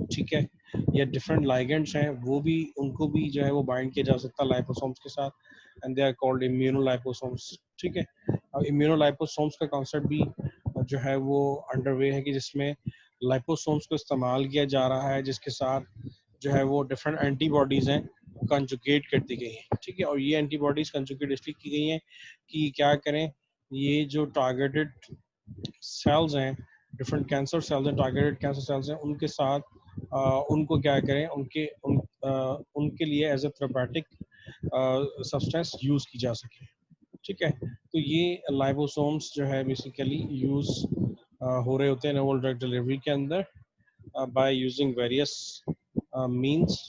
ठीक है। या डिफरेंट लाइगेंड्स हैं वो भी, उनको भी जो है वो बाइंड किया जा सकता है लाइपोसोम्स के साथ, एंड दे आर कॉल्ड इम्यूनोलाइपोसोम्स, ठीक है। इम्यूनोलाइपोसोम्स का कॉन्सेप्ट भी जो है वो अंडरवे है कि जिसमें लाइपोसोम्स को इस्तेमाल किया जा रहा है, जिसके साथ जो है वो डिफरेंट एंटीबॉडीज़ हैं कंजुगेट कर दी गई हैं, ठीक है। और ये एंटीबॉडीज़ कंजुगेट इसलिए की गई हैं कि क्या करें, ये जो टारगेटेड सेल्स हैं, डिफरेंट कैंसर सेल्स हैं, टारगेटेड कैंसर सेल्स हैं, उनके साथ उनको क्या करें, उनके लिए as a therapeutic substance use की जा सके, ठीक है। तो ये लाइपोसोम्स जो है बेसिकली यूज़ हो रहे होते हैं नोवल ड्रग डिलीवरी के अंदर बाय यूजिंग वेरियस मींस,